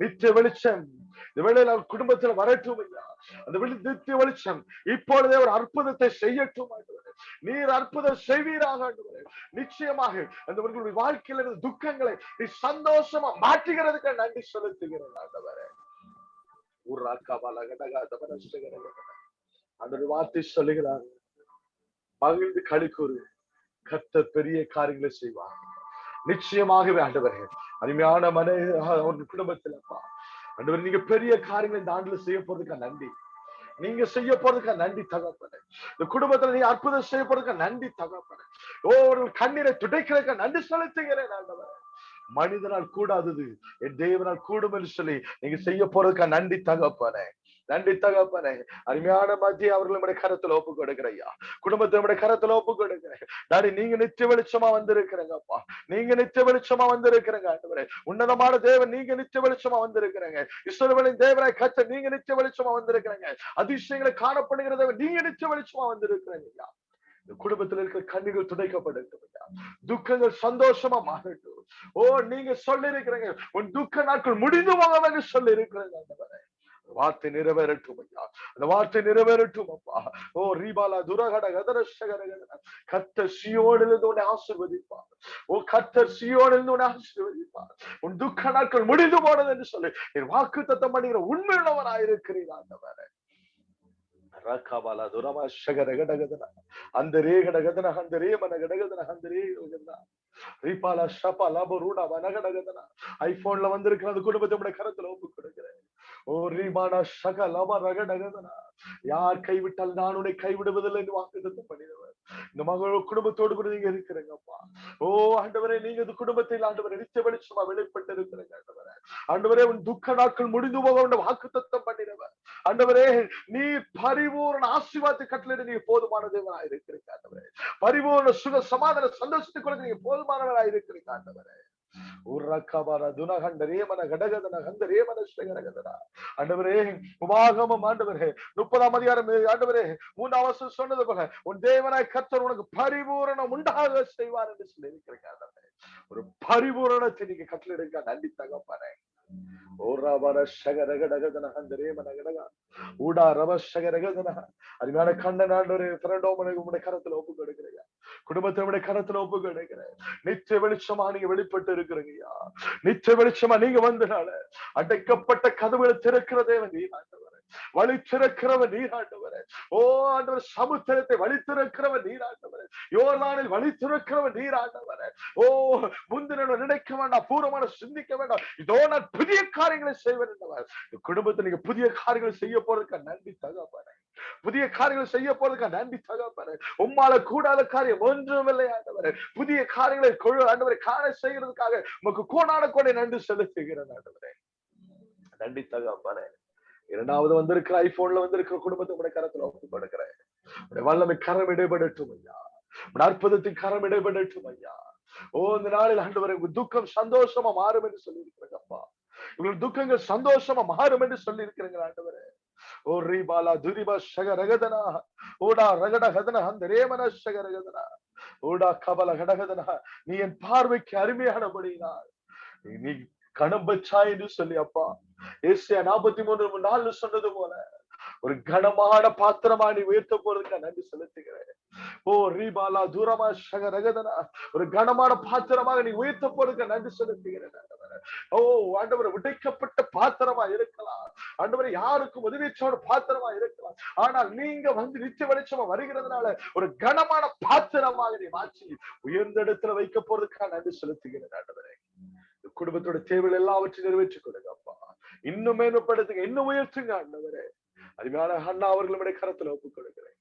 நித்திய வெளிச்சம் இந்த வேளையில குடும்பத்துல வரட்டும் ஐயா. அந்த நித்திய வெளிச்சம் இப்பொழுதே ஒரு அற்புதத்தை செய்யட்டும் ஆண்டவரே. நீர் அற்புதம் செய்வீராக ஆண்டவரே. நிச்சயமாக அந்த வாழ்க்கையில இருந்த துக்கங்களை நீ சந்தோஷமா மாற்றுகிறதுக்கு நன்றி செலுத்துகிறேன் ஆண்டவரே. அந்த வார்த்தை சொல்லுகிறார், மகிழ்ந்து களிக்கூறு, கர்த்தர் பெரிய காரியங்களை செய்வார். நிச்சயமாகவே ஆண்டவரே, அருமையான அவர்கள் குடும்பத்திலப்பா ஆண்டவர் நீங்க பெரிய காரியங்கள் இந்த ஆண்டுல செய்ய போறதுக்கா நன்றி. நீங்க செய்ய போறதுக்கா நன்றி தகப்பனே. இந்த குடும்பத்துல நீங்க அற்புதம் செய்ய போறதுக்கா நன்றி தகப்பனே. ஒரு கண்ணீரை துடைக்கிறதுக்கா நன்றி செலுத்துகிறேன் ஆண்டவரே. மனிதனால் கூடாதது என் தேவனால் கூடும் என்று சொல்லி நீங்க செய்ய போறதுக்கா நன்றி தகப்பனே. நன்றி தகப்பனே. அருமையான மத்திய அவர்கள் நம்முடைய கரத்துல ஒப்பு கொடுக்கிறையா. குடும்பத்தை நம்முடைய கரத்துல ஒப்பு கொடுக்கிறேன் டாடி. நீங்க நித்திய வெளிச்சமா வந்திருக்கிறீங்கப்பா. நீங்க நித்திய வெளிச்சமா வந்திருக்கிறீங்க ஆண்டவரே. உன்னதமான தேவன் நீங்க நித்திய வெளிச்சமா வந்திருக்கிறீங்க. இஸ்ரவேலின் தேவனாய் கர்த்தர் நீங்க நித்திய வெளிச்சமா வந்திருக்கிறீங்க. அதிசயங்களை காணப்படுகிற தேவன் நீங்க நித்திய வெளிச்சமா வந்திருக்கிறீங்க. இந்த குடும்பத்தில் இருக்கிற கண்ணீர்கள் துடைக்கப்படட்டும், துக்கங்கள் சந்தோஷமா மாறட்டும். நீங்க சொல்லி இருக்கிறீங்க உன் துக்க நாட்கள் முடிந்து போக சொல்லி இருக்கிறீங்க ஆண்டவரே. வார்த்தை நிறைவேறட்டும் ஐயா. அந்த வார்த்தை நிறைவேறட்டும் அப்பா. ரீபாலா துரகட கதரஷகரகட கர்த்தர் சீயோனிலிருந்து உன்னை ஆசீர்வதிப்பார். கர்த்தர் சீயோனிலிருந்து உன்னை ஆசீர்வதிப்பார். உன் துக்க நாட்கள் முடிந்து போனது என்று சொல்லி என் வாக்குத்தத்தம் பண்ணுகிற உண்மையுள்ளவராயிருக்கிறீர் ஆண்டவரே. ரகாபாலா துரமா ஷகரகடகதன அந்த ரேகடகதன அந்த ரேமன கடகதன அந்த ரேகடகதன ரீபாலா ஷபா லாபோ ரூடா வனகடகதனா. ஐபோன்ல வந்திருக்கிற அந்த குடும்பத்தை உடைய கரத்துல ஒப்பு கொடுக்கிறேன். ஓ ரீபானா ஷக லபா ரகடகதனா. யார் கைவிட்டால் நான் உன்னை கைவிடுவதில்லை என்று வாக்குத்தத்தம் பண்ணிடுவார். இந்த மகளோட குடும்பத்தோடு கூட நீங்க இருக்கிறீங்கப்பா. ஓ ஆண்டவரே, நீங்க இந்த குடும்பத்தில் ஆண்டவரை நிச்சய வெளிச்சமா வெளிப்பட்டு இருக்கிறீங்க ஆண்டவரே. ஆண்டவரே, உன் துக்க நாட்கள் முடிந்து போக வாக்குத்தத்தம் பண்ணிடுவார். ஆண்டவரே, நீ பரிபூர்ண ஆசீர்வாதத்தை கட்டளையிட நீங்க போதுமான தேவனாய் இருக்கிறீங்க ஆண்டவரே. பரிபூர்ண சுக சமாதான சந்தோஷத்தை கூட நீங்க போதுமானவராய் இருக்கிறீங்க ஆண்டவரே. ஆண்டவரே, உபாகமம் ஆண்டவரே 30ஆம் அதிகாரம் ஆண்டவரே 3ஆம் வசனம் சொன்னது போல உன் தேவனாய் கர்த்தர் உனக்கு பரிபூரணம் உண்டாக செய்வார் என்று சொல்லி இருக்கிறீங்க. ஒரு பரிபூரணத்தை நீங்க கட்டளையிடுங்க. நன்றி தகப்பனே. அருமையான கண்ணன் ஆண்டவரே, உங்களுடைய கரத்துல ஒப்பு கொடுக்கிறீங்க. குடும்பத்தினுடைய கரத்துல ஒப்பு கொடுக்கிறேன். நித்திய வெளிச்சமா நீங்க வெளிப்பட்டு இருக்கிறீங்கய்யா. நித்திய வெளிச்சமா நீங்க வந்தனால அடைக்கப்பட்ட கதவுகளை திறக்கிறதே நீர் ஆண்டவரே. வழி திறக்கிறவன் நீர் ஆண்டவரே. ஓ ஆண்டவர், சமுத்திரத்தை வழி திறக்கிறவன் நீர் ஆண்டவரே. யோர்தானில் வழி திறக்கிறவன் நீர் ஆண்டவரே. ஓ முந்தின நினைக்க வேண்டாம், பூர்வமான சிந்திக்க வேண்டாம், இதோ நான் புதிய காரியங்களை செய்வேன் என்றவர். குடும்பத்தில் நீங்க புதிய காரியங்களை செய்ய போறதுக்கு நன்றி தகப்பனே. புதிய காரியங்களை செய்ய போறதுக்கு நன்றி தகப்பனே. உம்மால கூடாத காரியம் ஒன்றுமில்லை ஆண்டவரே. புதிய காரியங்களை ஆண்டவரை காண செய்யறதுக்காக உமக்கு கோடான கோடை நன்றி செலுத்துகிறேன் ஆண்டவரே. நன்றி தகப்பனே. இரண்டாவது வந்திருக்கிற ஐபோன்ல வந்திருக்கிற குடும்பத்தை உடைய கரத்துல ஒப்பு கொடுக்கிறேன். வல்லமை கரம் இடைபடட்டும் ஐயா. அற்புதத்தின் கரம் இடைபடட்டும் ஐயா. ஓ இந்த நாளில் ஆண்டவரே, உங்க துக்கம் சந்தோஷமா மாறும் என்று சொல்லி இருக்கிறேங்கப்பா. இவங்க துக்கங்கள் சந்தோஷமா மாறும் என்று சொல்லி இருக்கிறீங்க ஆண்டவரே. ஓ ரீபாலா துரிபா ஷக ரகதனா ஓடா ரகட ஹதனா அந்த ரேமன ஷக ரகதனா ஓடா கபல கடகதனா. நீ என் பார்வைக்கு அருமையானபடினார் நீ கணம் பச்சாய் என்று சொல்லி அப்பா ஏசியா 43:4 சொன்னது போல ஒரு கனமான பாத்திரமா நீ உயர்த்த போறதுக்கு நன்றி செலுத்துகிறேன். ஓ ரீபாலா தூரமா ஷக ரகதனா, ஒரு கனமான பாத்திரமாக நீ உயர்த்த போறதுக்கு நன்றி செலுத்துகிறேன் ஆண்டவரே. ஓ ஆண்டவரை, உடைக்கப்பட்ட பாத்திரமா இருக்கலாம் ஆண்டவரை, யாருக்கும் உதவிச்சோட பாத்திரமா இருக்கலாம். ஆனால் நீங்க வந்து நித்திய வெளிச்சமா வருகிறதுனால ஒரு கனமான பாத்திரமாக நீ மாற்றி உயர்ந்த இடத்துல வைக்க போறதுக்காக நன்றி செலுத்துகிறேன் ஆண்டவரே. குடும்பத்தோட தேவைகள் எல்லாவற்றையும் நிறைவேற்றி கொடுங்க அப்பா. இன்னும் மேம்படுத்துங்க, இன்னும் உயர்த்துங்க ஆண்டவரே. அருமையான அண்ணா அவர்களுடைய கரத்துல ஒப்பு கொடுக்கிறேன்.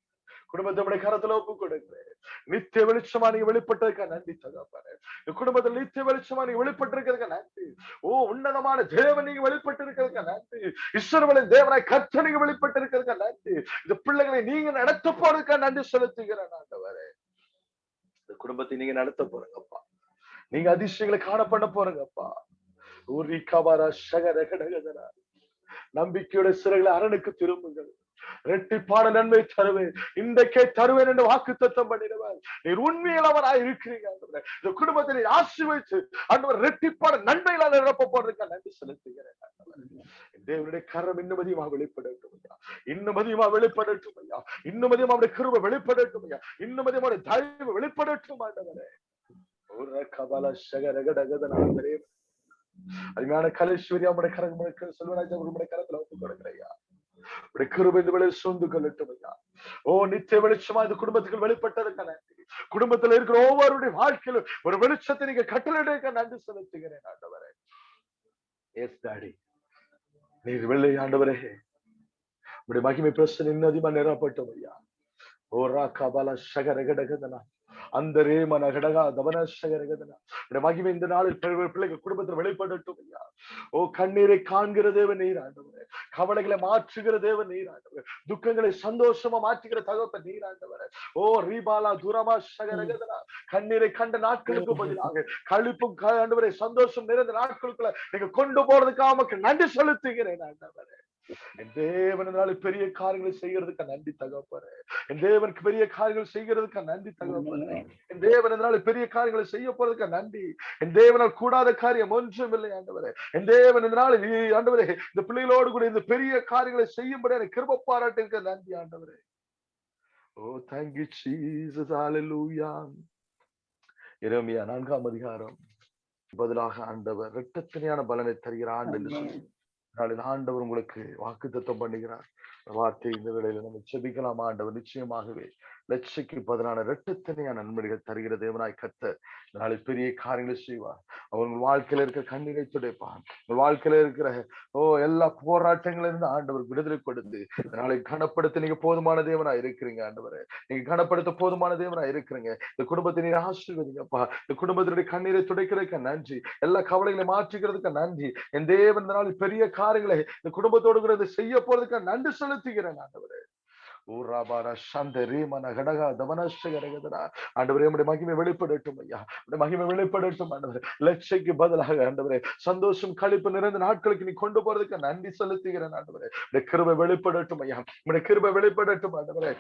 குடும்பத்தோட கரத்துல ஒப்பு கொடுக்கிறேன். நித்திய வெளிச்சமா நீங்க வெளிப்பட்டிருக்க நன்றி தகப்பனே. இந்த குடும்பத்தில் நித்திய வெளிச்சமா நீங்க வெளிப்பட்டிருக்கிறதுக்கு நன்றி. ஓ உன்னதமான தேவன் நீங்க வெளிப்பட்டு இருக்கிறதுக்கு நன்றி. இஸ்ரவேலின் தேவனாய் கர்த்தர் நீங்க வெளிப்பட்டு இருக்கிறதுக்கு நன்றி. இந்த பிள்ளைகளை நீங்க நடத்த போறதுக்கு நன்றி செலுத்துகிறேன் ஆண்டவரே. இந்த குடும்பத்தை நீங்க நடத்த போறீங்கப்பா. நீங்க அதிசயங்களை காண பண்ண போறீங்கப்பா. நம்பிக்கையோட சிறைகளை அரணுக்கு திரும்புங்கள். இரட்டிப்பான நன்மை தருவேன், இன்றைக்கே தருவேன் என்று வாக்குத்தத்தம் பண்ணிடுவார். நீர் உண்மையிலவராய் இருக்கிறீங்க ஆண்டவரே. இந்த குடும்பத்தை நீர் ஆசீர்வதித்து ஆண்டவர் இரட்டிப்பான நன்மைகளால் நிரப்ப போறதுக்கு நன்றி செலுத்துகிறேன் ஆண்டவரே. தேவனுடைய கரம் இன்னும் அதிகமாக வெளிப்படட்டும் ஐயா. இன்னும் அதிகமாக வெளிப்படட்டும் ஐயா. இன்னும் அதிகமாக அவருடைய கிருபை வெளிப்படட்டும் ஐயா. இன்னும் அதிகமாக தயவு வெளிப்படட்டும் ஆண்டவரே. அருமையான கலேஸ்வரி அவருடைய கரங்களுக்கு செல்வராஜ் அவர்களுடைய கரத்துல ஒப்பு கொடுக்கிறையா. உடைய கிருபை இந்த வேளையில் சூழ்ந்து கொள்ளட்டும் ஐயா. ஓ நித்திய வெளிச்சமா இந்த குடும்பத்துக்கு வெளிப்பட்டதுக்கு நன்றி. குடும்பத்துல இருக்கிற ஒவ்வொருடைய வாழ்க்கையிலும் ஒரு வெளிச்சத்தை நீங்க கட்டளையிட நன்றி செலுத்துகிறேன் ஆண்டவரே. எஸ் டாடி, நீர் வெள்ளை ஆண்டவரே, உடைய மகிமை பிரச்சனை இன்னும் அதிகமா நிரப்பட்டும் ஐயா. ஓ ராக்கா பாலா ஷகரகடகதனா அந்த ரேமன கடகா தவன ஷகரகதனா. உடைய மகிமை இந்த நாளில் பிள்ளைகள் குடும்பத்தில் வெளிப்படட்டும் ஐயா. ஓ கண்ணீரை காண்கிற தேவன் நீர் ஆண்டவரே. கவலைகளை மாற்றுகிற தேவன் நீர் ஆண்டவரே. துக்கங்களை சந்தோஷமா மாற்றுகிற தகப்பன் நீர் ஆண்டவரே. ஓ ரீபாலா துரமா ஷகரகதனா. கண்ணீரை கண்ட நாட்களுக்கு பதிலாக களிப்பும் ஆண்டவரே சந்தோஷம் நிறைந்த நாட்களுக்குள்ள நீங்க கொண்டு போறதுக்காக நமக்கு நன்றி செலுத்துகிறேன் ஆண்டவரே. என் தேவனால பெரிய காரியங்களை செய்யறதுக்கு நன்றி தகப்பனே. என் தேவனுக்கு பெரிய காரியங்கள் செய்யறதுக்கு நன்றி தகப்பனே. என் தேவனால பெரிய காரியங்களை செய்ய போறதுக்கு நன்றி. என் தேவனால் கூடாத காரியம் ஒன்றும் இல்லை ஆண்டவரே. என் தேவனால ஆண்டவரே இந்த பிள்ளைகளோடு கூட இந்த பெரிய காரியங்களை செய்யும்படி எனக்கு கிருபை பாராட்டிருக்க நன்றி ஆண்டவரே. ஓ thank you Jesus. Hallelujah. எரேமியா 4ஆம் அதிகாரம் பதிலாக ஆண்டவர் இரட்டத்தனையான பலனை தருகிற ஆண்டு என்று சொல்லி நாளில் ஆண்டவர் உங்களுக்கு வாக்குத்தத்தம் பண்ணுகிறார். வார்த்தை இந்த வேளையில நம்ம செபிக்கலாம். ஆண்டவர் நிச்சயமாகவே லட்சைக்கு 16 இரட்டத்தனையா நன்மைகள் தருகிற தேவனாய் கர்த்தர் நாளை பெரிய காரியங்களை செய்வார். அவங்க வாழ்க்கையில இருக்கிற கண்ணீரை துடைப்பார். உங்கள் வாழ்க்கையில இருக்கிற எல்லா போராட்டங்களிலிருந்து இருந்து ஆண்டவர் விடுதலை கொடுத்து நாளை கனப்படுத்த நீங்க போதுமான தேவனா இருக்கிறீங்க. ஆண்டவரே, நீங்க கனப்படுத்த போதுமான தேவனா இருக்கிறீங்க. இந்த குடும்பத்தை நீங்க ஆசீர்வதிங்கப்பா. இந்த குடும்பத்தினுடைய கண்ணீரை துடைக்கிறதுக்கு நன்றி. எல்லா கவலைகளை மாற்றிக்கிறதுக்கு நன்றி. என் தேவன் இந்த நாளில் பெரிய காரியங்களை இந்த குடும்பத்தோடு கூட செய்ய போறதுக்கு நன்றி செலுத்துகிறேன். ஆண்டவரே, ஆண்டவரே, மகிமை வெளிப்படட்டும் ஐயா. மகிமை வெளிப்படட்டும் ஆண்டவரே. லட்சைக்கு பதிலாக ஆண்டவரே சந்தோஷம் களிப்பு நிறைந்த நாட்களுக்கு நீ கொண்டு போறதுக்கு நன்றி செலுத்துகிறேன். ஆண்டவரே, கிருபை வெளிப்படட்டும் ஐயா. கிருபை வெளிப்படட்டும் ஆண்டவரே.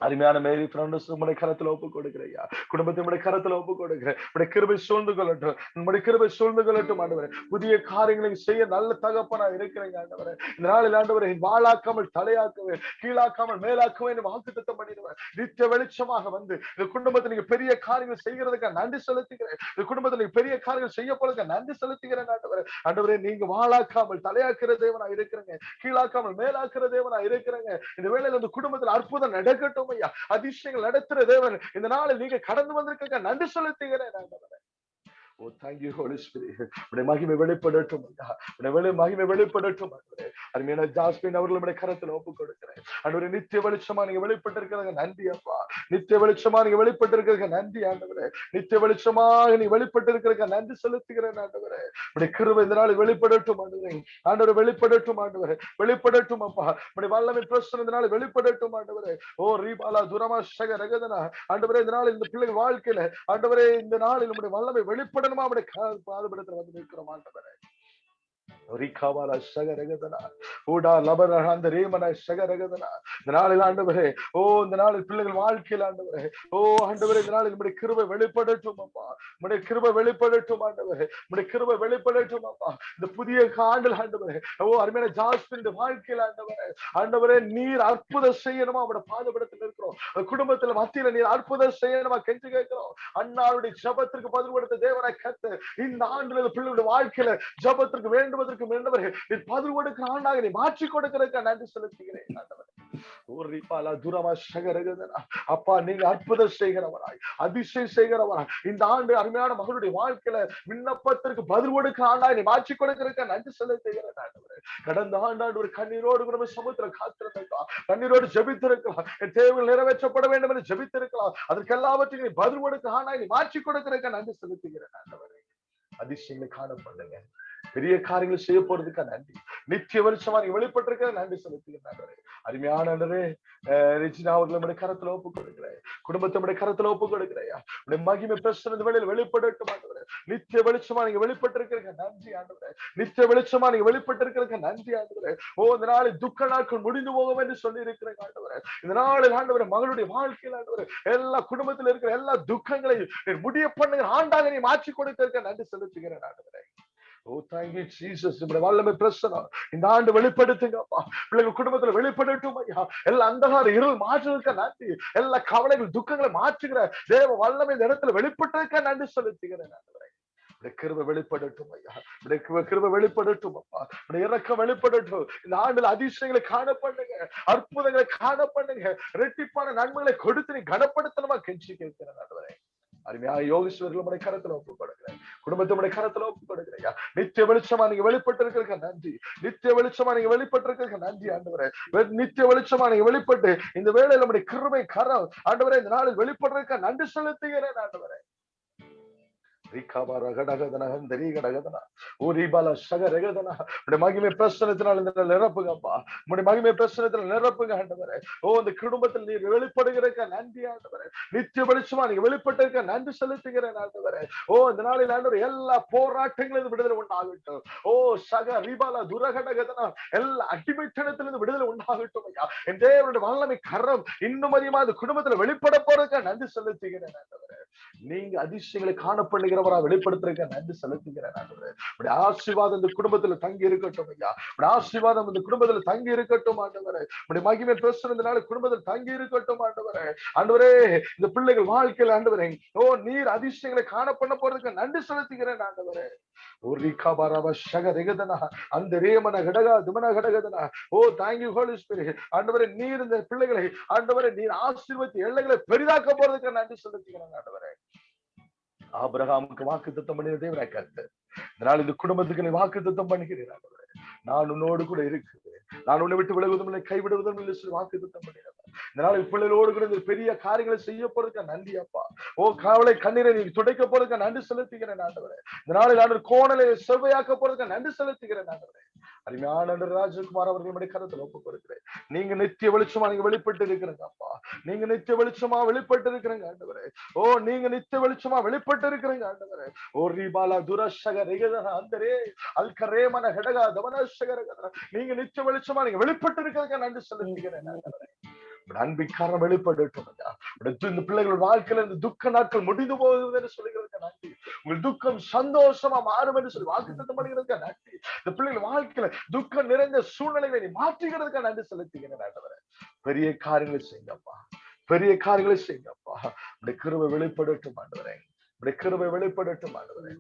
அருமையான மேரி பிராண்டஸ் உங்களுடைய கரத்துல ஒப்பு கொடுக்கிறையா. குடும்பத்தை உடைய கரத்துல ஒப்பு கொடுக்கிறேன். உடைய கிருபை சூழ்ந்து கொள்ளட்டும். உங்களுடைய கிருபை சூழ்ந்து கொள்ளட்டும் ஆண்டவரே. புதிய காரியங்களை செய்ய நல்ல தகப்பனா இருக்கிறீங்க ஆண்டவரே. இந்த நாளில் ஆண்டவரே வாழாக்காமல் தலையாக்கவே, கீழாக்காமல் மேலாக்கவே வாக்குத்தத்தம் பண்ணிடுவேன். நித்திய வெளிச்சமாக வந்து இந்த குடும்பத்தை நீங்க பெரிய காரியங்கள் செய்கிறதுக்கு நன்றி செலுத்துகிறேன். இந்த குடும்பத்தை நீங்க பெரிய காரியங்கள் செய்ய போறதுக்கு நன்றி செலுத்துகிறேன் ஆண்டவரே. ஆண்டவரே, நீங்க வாழாக்காமல் தலையாக்குற தேவனா இருக்கிறீங்க, கீழாக்காமல் மேலாக்குற தேவனா இருக்கிறீங்க. இந்த வேளையில இந்த குடும்பத்தில் அற்புதம் நடக்கட்டும். அதிசயங்கள் நடத்துற தேவன் இந்த நாளில் நீங்க கடந்து வந்திருக்க நன்றி செலுத்துகிறேன். Oh, thank you, Holy Spirit. உடைய மகிமை வெளிப்படட்டும். உடைய மகிமை வெளிப்படட்டும். அருமையான ஜாஸ்மின் அவர்களுடைய கரத்துல ஒப்பு கொடுக்கிறேன். ஆண்டவரே, நித்திய வெளிச்சமா நீங்க வெளிப்பட்டிருக்கிறதுக்கு நன்றி அப்பா. நித்திய வெளிச்சமா நீங்க வெளிப்பட்டிருக்கிறதுக்கு நன்றி ஆண்டவரே. நித்திய வெளிச்சமாக நீ வெளிப்பட்டிருக்கிறதுக்கு நன்றி செலுத்துகிறேன் ஆண்டவரே. உடைய கிருபை இந்த நாள் வெளிப்படட்டும் ஆண்டவரே. ஆண்டவரே, வெளிப்படட்டும் ஆண்டவரே. வெளிப்படட்டும் அப்பா. உடைய வல்லமை பிரசன்னம் இந்த நாள் வெளிப்படட்டும் ஆண்டவரே. ஓ ரீபாலா துரமா ஷக ரகதனா. ஆண்டவரே, இந்த நாள் இந்த பிள்ளைகள் வாழ்க்கையில ஆண்டவரே இந்த நாளில் உடைய வல்லமை வெளிப்பட பாடுபடுத்த வந்து நிற்கிறோம் ஆண்டவரே. இந்த நாளில் பிள்ளைகள் வாழ்க்கையில் ஆண்டவரே, ஆண்டவரே, இந்த நாளில் நம்முடைய கிருபை வெளிப்படட்டும் அப்பா. நம்முடைய கிருபை வெளிப்படட்டும் ஆண்டவரே. நம்முடைய கிருபை வெளிப்படட்டும் அப்பா. இந்த புதிய ஆண்டில் ஆண்டவரே, அருமையான ஜாஸ்மின் வாழ்க்கையில் ஆண்டவரே, ஆண்டவரே, நீர் அற்புதம் செய்யணுமா அவட பாடுபடுத்த இருக்கிறோம். குடும்பத்துல மத்தியில நீர் அற்புதம் செய்யணுமா கெஞ்சு கேட்கிறோம். அண்ணாருடைய ஜபத்திற்கு பதில் கொடுத்த தேவனை கத்து இந்த ஆண்டுல பிள்ளைகளுடைய வாழ்க்கையில ஜபத்திற்கு வேண்டுவதற்கு பதில் கொடுக்கிற ஆண்டாக நீ மாற்றி கொடுக்கிறதுக்கு நன்றி செலுத்துகிறேன். அப்பா, நீங்க அற்புதம் செய்கிறவராய், அதிசயம் செய்கிறவராய் இந்த ஆண்டு அருமையான மகளுடைய வாழ்க்கையில விண்ணப்பத்திற்கு பதில் கொடுக்கிற ஆண்டாக நீ மாற்றி கொடுக்கிறதுக்கு நன்றி செலுத்துகிறேன். கடந்த ஆண்டாண்டு ஒரு கண்ணீரோடு கூட சமுத்திரம் காத்திருக்கலாம், கண்ணீரோடு ஜெபித்திருக்கலாம், என் தேவைகள் நிறைவேற்றப்பட வேண்டும் என்று ஜெபித்திருக்கலாம். அதற்கு எல்லாவற்றையும் நீ பதில் கொடுக்கிற ஆண்டாக நீ மாற்றி கொடுக்கிறதுக்கு நன்றி செலுத்துகிறேன். அதிசயங்களை காணப்படுங்க, பெரிய காரியங்கள் செய்ய போறதுக்கா நன்றி. நித்திய வருஷமா நீங்க வெளிப்பட்டிருக்க நன்றி செலுத்துகிறேன். அருமையான ரிஜினா அவர்களுடைய கரத்துல ஒப்பு கொடுக்கிறேன். குடும்பத்தினுடைய கரத்துல ஒப்பு கொடுக்கிறையா. மகிமை பிரசன்ன வேளையில் வெளிப்படட்டும் ஆண்டவரே. நித்திய வெளிச்சமா நீங்க வெளிப்பட்டிருக்கிறீங்க நன்றி ஆண்டவரே. நித்திய வெளிச்சமா நீங்க வெளிப்பட்டிருக்கிறீங்க நன்றி ஆண்டவரே. இந்த நாளில் துக்க நாட்கள் முடிந்து போகும் என்று சொல்லி இருக்கிறேன் ஆண்டவரே. இந்த நாளில் ஆண்டவரே மகளுடைய வாழ்க்கையில் ஆண்டவரே எல்லா குடும்பத்தில் இருக்கிற எல்லா துக்கங்களையும் முடிய பண்ணுகிற ஆண்டாக நீ மாற்றி கொடுத்திருக்க நன்றி செலுத்துகிறேன் ஆண்டவரே. வல்லமை பிரசனம் இந்த ஆண்டு வெளிப்படுத்துங்கப்பா. பிள்ளைகள் குடும்பத்துல வெளிப்படட்டும் ஐயா. எல்லா அந்தகார இருள் மாற்றுவதற்கு நன்றி. எல்லா கவலைகள் துக்கங்களை மாற்றுகிற தேவ வல்லமை இந்த இடத்துல வெளிப்பட்டிருக்க நன்றி செலுத்துகிறேன். கிருபை வெளிப்படட்டும் ஐயா. கிருபை வெளிப்படட்டும் அப்பா. இறக்கம் வெளிப்படட்டும். இந்த ஆண்டுல அதிசயங்களை காணப்படுங்க, அற்புதங்களை காணப்படுங்க, இரட்டிப்பான நன்மைகளை கொடுத்து நீ கனப்படுத்தணுமா கெஞ்சி கேட்கிறேன் ஆண்டவரே. அருமையா யோகேஸ்வரர்கள் கரத்துல ஒப்பு கொடுக்கிறேன். குடும்பத்தை கரத்துல ஒப்பு கொடுக்கிறேன். நித்திய வெளிச்சமா நீங்க வெளிப்பட்டிருக்க நன்றி. நித்திய வெளிச்சமா நீங்க வெளிப்பட்டிருக்க நன்றி ஆண்டவரே. நித்திய வெளிச்சமா நீங்க வெளிப்பட்டு இந்த வேளையில நம்முடைய கிருபை கரம் ஆண்டவரே இந்த நாளில் வெளிப்படுறதுக்க நன்றி செலுத்துகிறேன் ஆண்டவரே. மகிமை பிரசனத்தினால் நிரப்புங்கப்பா. மகிமை பிரசனத்தில் நிரப்புங்க ஆண்டவரே. இந்த குடும்பத்தில் நீ வெளிப்படுகிறக்க நன்றி ஆண்டவரே. நித்திய வெளிச்சமா நீங்க வெளிப்பட்டிருக்க நன்றி செலுத்துகிறேன் ஆண்டவரே. இந்த நாளில் ஆண்டவரே எல்லா போராட்டங்களிலிருந்து விடுதலை உண்டாகட்டும். சக ரிபாலா துரகடகதனா எல்லா அடிமைத்தனத்திலிருந்து விடுதலை உண்டாகட்டும் ஐயா. என் தேவனுடைய வல்லமை கரம் இன்னும் அதிகமா அந்த குடும்பத்துல வெளிப்பட போறதுக்கு நன்றி செலுத்துகிறேன் ஆண்டவரே. நீங்க அதிசயங்களை காணப்படுகிற செய்கிறவரா வெளிப்படுத்துறதுக்கு நன்றி செலுத்துகிறேன் ஆண்டவரே. உடைய ஆசீர்வாதம் இந்த குடும்பத்துல தங்கி இருக்கட்டும் ஐயா. உடைய ஆசீர்வாதம் இந்த குடும்பத்துல தங்கி இருக்கட்டும் ஆண்டவரே. உடைய மகிமை பேசுறதுனால குடும்பத்தில் தங்கி இருக்கட்டும் ஆண்டவரே. ஆண்டவரே, இந்த பிள்ளைகள் வாழ்க்கையில் ஆண்டவரே, ஓ நீர் அதிசயங்களை காண பண்ண போறதுக்கு நன்றி செலுத்துகிறேன் ஆண்டவரே. அந்த ரேமன கடகா துமன கடகதனா. Oh thank you holy spirit. ஆண்டவரே, நீர் இந்த பிள்ளைகளை ஆண்டவரே நீர் ஆசீர்வதித்து எல்லைகளை பெரிதாக்க போறதுக்கு நன்றி செலுத்துகிறேன் ஆண்டவரே. ஆபிரகாமுக்கு வாக்குத்தத்தம் பண்ணின தேவனாய் கர்த்தர், இதனால் இந்த குடும்பத்துக்கு நீ வாக்குத்தத்தம் பண்ணுகிறீர் ஆண்டவரே. நான் உன்னோடு கூட இருக்கிறேன், நான் உன்னை விட்டு விலகுவதும் இல்லை கைவிடுவதும் இல்லை சொல்லி வாக்குத்தத்தம் பண்ணினேன். இதனால பிள்ளைகளோடு கூட இந்த பெரிய காரியங்களை செய்ய போறதுக்கு நன்றி அப்பா. ஓ காவலை கண்ணீரை நீ துடைக்க போறதுக்கு நன்றி செலுத்துகிறேன் ஆண்டவரே. இதனால நான் கோணலை செவ்வையாக்க போறதுக்கு நன்றி செலுத்துகிறேன் ஆண்டவரே. அருமையான ராஜகுமார் அவர்களுடைய கருத்தில் ஒப்புக் கொடுக்கிறேன். நீங்க நித்திய வெளிச்சமா நீங்க வெளிப்பட்டு இருக்கிறீங்க அப்பா. நீங்க நித்திய வெளிச்சமா வெளிப்பட்டு இருக்கிறீங்க ஆண்டவரே. ஓ நீங்க நித்திய வெளிச்சமா வெளிப்பட்டு இருக்கிறீங்க ஆண்டவரே. ஓ ரீபாலா துரஷக ரிகதன அந்தரே அல்கரேமன ஹடகா தவனஷகரகதன. நீங்க நித்திய வெளிச்சமா நீங்க வெளிப்பட்டு இருக்கிறதுக்கு நன்றி செலுத்துகிறேன் ஆண்டவரே. அன்பிக்காரன் வெளிப்படட்டும் ஐயா. இந்த பிள்ளைகள் வாழ்க்கையில இந்த துக்க நாட்கள் முடிந்து போகுது என்று சொல்லுகிறதுக்கு நன்றி. உங்கள் துக்கம் சந்தோஷமா மாறும் என்று சொல்லி வாக்குத்தத்தம் பண்ணுகிறதுக்கு நன்றி. இந்த பிள்ளைகள் வாழ்க்கையில துக்கம் நிறைந்த சூழ்நிலைகளை நீ மாற்றுகிறதுக்கு நன்றி செலுத்துகிறேன் ஆண்டவரே. பெரிய காரியங்களை செய்யுங்கப்பா, பெரிய காரியங்களை செய்யுங்கப்பா. உடைய கிருபை வெளிப்படட்டும் ஆண்டவரே, உடைய கிருபை வெளிப்படட்டும் ஆண்டவரே.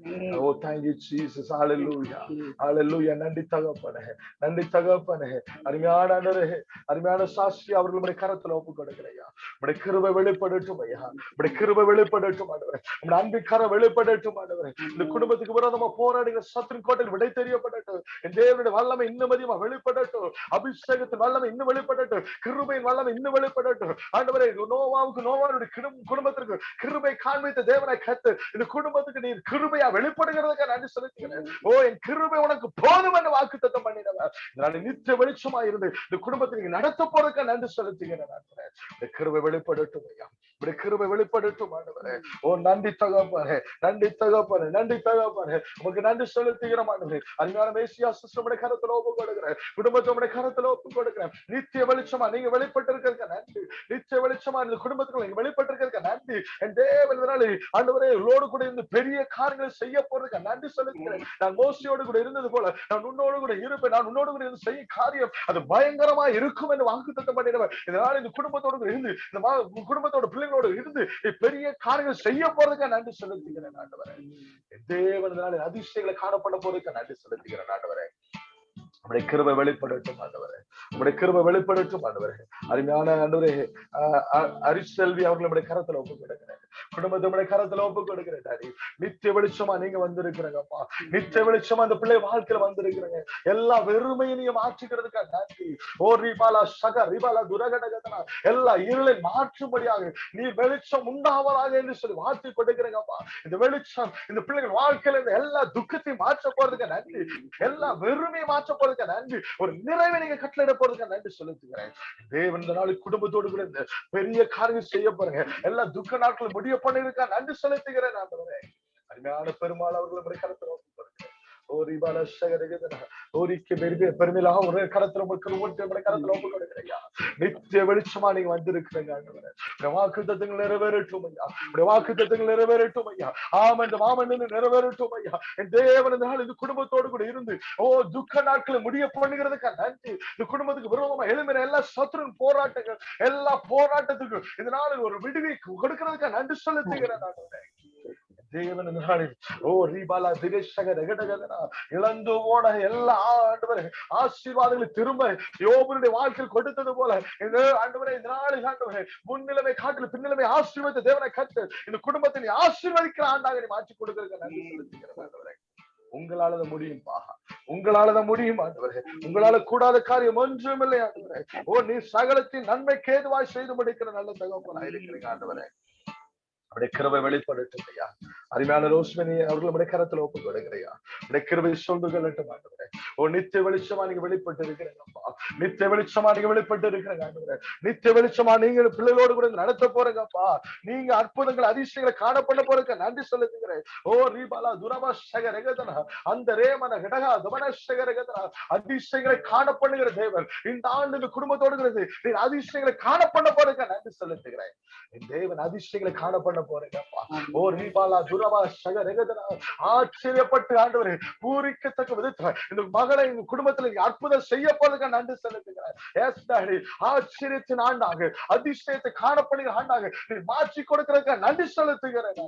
ஓ thank you Jesus. ஹalleluya ஹalleluya. நன்றி தகப்பனே, நன்றி தகப்பனே. அருமையான ஆண்டவரே, அருமையான சாட்சி அவர்களுடைய கரத்துல ஒப்புக் கொடுக்கிறேன். உடைய கிருபை வெளிப்படட்டும் ஐயா, உடைய கிருபை வெளிப்படட்டும் ஆண்டவரே. உடைய அன்பிற்கார வெளிப்படட்டும் ஆண்டவரே. இந்த குடும்பத்துக்கு விரோதமா போராடுகிற சத்துரு கோட்டையில் விடை தெரியப்படட்டும். என் தேவனுடைய வல்லமை இன்னும் அதிகமா வெளிப்படட்டும். அபிஷேகத்தின் வல்லமை இன்னும் வெளிப்படட்டும். கிருபையின் வல்லமை இன்னும் வெளிப்படட்டும் ஆண்டவரே. நோவாவுக்கு நோவாவுடைய குடும்பத்திற்கு கிருபை காண்பித்த தேவனாய் கர்த்தர் இந்த குடும்பத்துக்கு நீர் கிருபையா வெளிப்படுகிறதுக்கு நன்றி செலுத்துகிறேன். ஓ என் கிருபை உனக்கு போதும் என்று வாக்குத்தத்தம் பண்ணினவர். இதனால நித்திய வெளிச்சமா இருந்து இந்த குடும்பத்தை நீங்க நடத்த போறதுக்கு நன்றி செலுத்துகிறேன். இந்த கிருபை வெளிப்படட்டும் ஐயா, இந்த கிருபை வெளிப்படட்டும் ஆண்டவரே. ஓ நன்றி தகப்பனே, நன்றி தகப்பனே, நன்றி தகப்பனே. உங்களுக்கு நன்றி செலுத்துகிறோம் ஆண்டவரே. அருமையான மேசியா சிஸ்டமுடைய கரத்துல ஒப்புக் கொடுக்கிறேன், குடும்பத்தோட கரத்துல ஒப்புக் கொடுக்கிறேன். நித்திய வெளிச்சமா நீங்க வெளிப்பட்டு இருக்கிறதுக்கு நன்றி. நித்திய வெளிச்சமா இந்த குடும்பத்துக்குள்ள நீங்க வெளிப்பட்டு இருக்கிறதுக்கு நன்றி. என் தேவன் ஆண்டவரே லோடு கூட இருந்து பெரிய காரியங்களை செய்ய போறதுக்கு நன்றி செலுத்துகிறேன். நான் மோசையோடு கூட இருந்தது போல நான் உன்னோடு கூட இருப்பேன். நான் உன்னோடு கூட இருந்து செய்ய காரியம் அது பயங்கரமா இருக்கும் என்று வாக்குத்தத்தம் பண்ணினவர். இதனால இந்த குடும்பத்தோடு கூட இருந்து இந்த குடும்பத்தோட பிள்ளைகளோடு இருந்து பெரிய காரியங்கள் செய்ய போறதுக்கு நன்றி செலுத்துகிறேன் ஆண்டவரே. தேவனால அதிசயங்களை காணப்பட போறதுக்கு நன்றி செலுத்துகிறேன் ஆண்டவரே. உடைய கிருபை வெளிப்படட்டும் ஆண்டவரே, உடைய கிருபை வெளிப்படட்டும் ஆண்டவரே. அருமையான ஆண்டவரே, அரிசெல்வி அவர்களுடைய கரத்துல ஒப்புக் கொடுக்கிறேன், குடும்பத்தோட கரத்துல ஒப்புக் கொடுக்கிறேன் டாடி. நித்திய வெளிச்சமா நீங்க வந்திருக்கிறீங்கப்பா. நித்திய வெளிச்சமா அந்த பிள்ளை வாழ்க்கையில வந்திருக்கிறீங்க. எல்லா வெறுமையை நீங்க மாற்றுகிறதுக்காக நன்றி. ஓ ரிபாலா சக ரிபாலா துரகடகதனா. எல்லா இருளை மாற்றும்படியாக நீ வெளிச்சம் உண்டாவதாக என்று சொல்லி வாழ்த்து கொடுக்கிறீங்கப்பா. இந்த வெளிச்சம் இந்த பிள்ளைகள் வாழ்க்கையில இந்த எல்லா துக்கத்தையும் மாற்ற போறதுக்கு நன்றி. எல்லா வெறுமையை மாற்ற போறதுக்கு நன்றி. ஒரு நிறைவை நீங்க கட்டளையிட போறதுக்கு நன்றி செலுத்துகிறேன். தேவன் இந்த நாளைக்கு குடும்பத்தோடு கூட இந்த பெரிய காரியம் செய்ய போறேங்க. எல்லா துக்க நாட்கள் முடிய பண்ணிருக்கா நன்றி செலுத்துகிறேன் ஆண்டவரே. அருமையான பெருமாள் அவர்களை கருத்துல ஒப்புக் கொடுக்கிறேன். நித்திய வெளிச்சமா நீங்க வந்திருக்கிறீங்க. வாக்குத்தத்தங்கள் நிறைவேறட்டும் ஐயா, வாக்குத்தத்தங்கள் நிறைவேறட்டும் ஐயா. ஆமன் மாமன் நிறைவேறட்டும் ஐயா. என் தேவன் இந்த குடும்பத்தோடு கூட இருந்து ஓ துக்க நாட்களை முடிய பண்ணுகிறதுக்கா நன்றி. இந்த குடும்பத்துக்கு விரோதமா எழுமின எல்லா சத்துருவின் போராட்டங்கள் எல்லா போராட்டத்துக்கும் இந்த நாளில் ஒரு விடுவி கொடுக்கிறதுக்கா நன்றி செலுத்துகிறேன் ஆண்டவரே. தேவன் இந்த நாளில் ஓ ரீபாலா திரேஷக ரகடகதனா இழந்து போன எல்லா ஆண்டவரே ஆசீர்வாதங்களை திரும்ப யோபுடைய வாழ்க்கையில் கொடுத்தது போல இந்த ஆண்டவரே இந்த நாளில் ஆண்டவரே முன்னிலைமை காட்டில் பின்னிலைமை ஆசீர்வதித்த தேவனை கர்த்தர் இந்த குடும்பத்தை நீ ஆசீர்வதிக்கிற ஆண்டாக நீ மாற்றி கொடுக்கிறதுக்கு நன்றி செலுத்துகிறேன் ஆண்டவரே. உங்களால முடியும் பாகா, உங்களால முடியும் ஆண்டவரே. உங்களால கூடாத காரியம் ஒன்றும் இல்லை ஆண்டவரே. ஓ நீ சகலத்தின் நன்மைக்கு ஏதுவாய் செய்து முடிக்கிற நல்ல தகப்பனாய் இருக்கிறீங்க ஆண்டவரே. அப்படியே கிருபை வெளிப்படட்டும் ஐயா. அருமையான ரோஸ்மணி அவர்களுடைய கரத்துல ஒப்புக் கொடுக்கிறையா. அப்படியே கிருபை சொல்லுகட்டும் ஆண்டவரே. ஓ நித்திய வெளிச்சமா நீங்க வெளிப்பட்டு இருக்கிறீங்கப்பா. நித்திய வெளிச்சமா நீங்க வெளிப்பட்டு இருக்கிறீங்க ஆண்டவரே. நித்திய வெளிச்சமா நீங்க பிள்ளைகளோடு கூட நடத்த போறீங்கப்பா. நீங்க அற்புதங்கள் அதிசயங்களை காணப்பட போறதுக்கு நன்றி செலுத்துகிறேன். ஓ ரீபாலா துரபாஷக ரகதனா அந்த ரேமன கடகா துமனஷக ரகதனா அதிசயங்களை காணப்படுகிற தேவன் இந்த ஆண்டு இந்த குடும்பத்தோடு நீ அதிசயங்களை காணப்பட போறதுக்கு நன்றி செலுத்துகிறேன். என் தேவன் அதிசயங்களை காணப்பட பண்ண போறீங்கப்பா. ஓ ரீபாலா துரவா சகரகதனா ஆச்சரியப்பட்டு ஆண்டவரே பூரிக்கத்தக்க விதத்துல இந்த மகளை இந்த குடும்பத்துல அற்புதம் செய்ய போறதுக்கு நன்றி செலுத்துகிறேன். எஸ் டாடி, ஆச்சரியத்தின் ஆண்டாக அதிசயத்தை காணப்படுகிற ஆண்டாக நீ மாற்றி கொடுக்கிறதுக்கு நன்றி செலுத்துகிறேன்.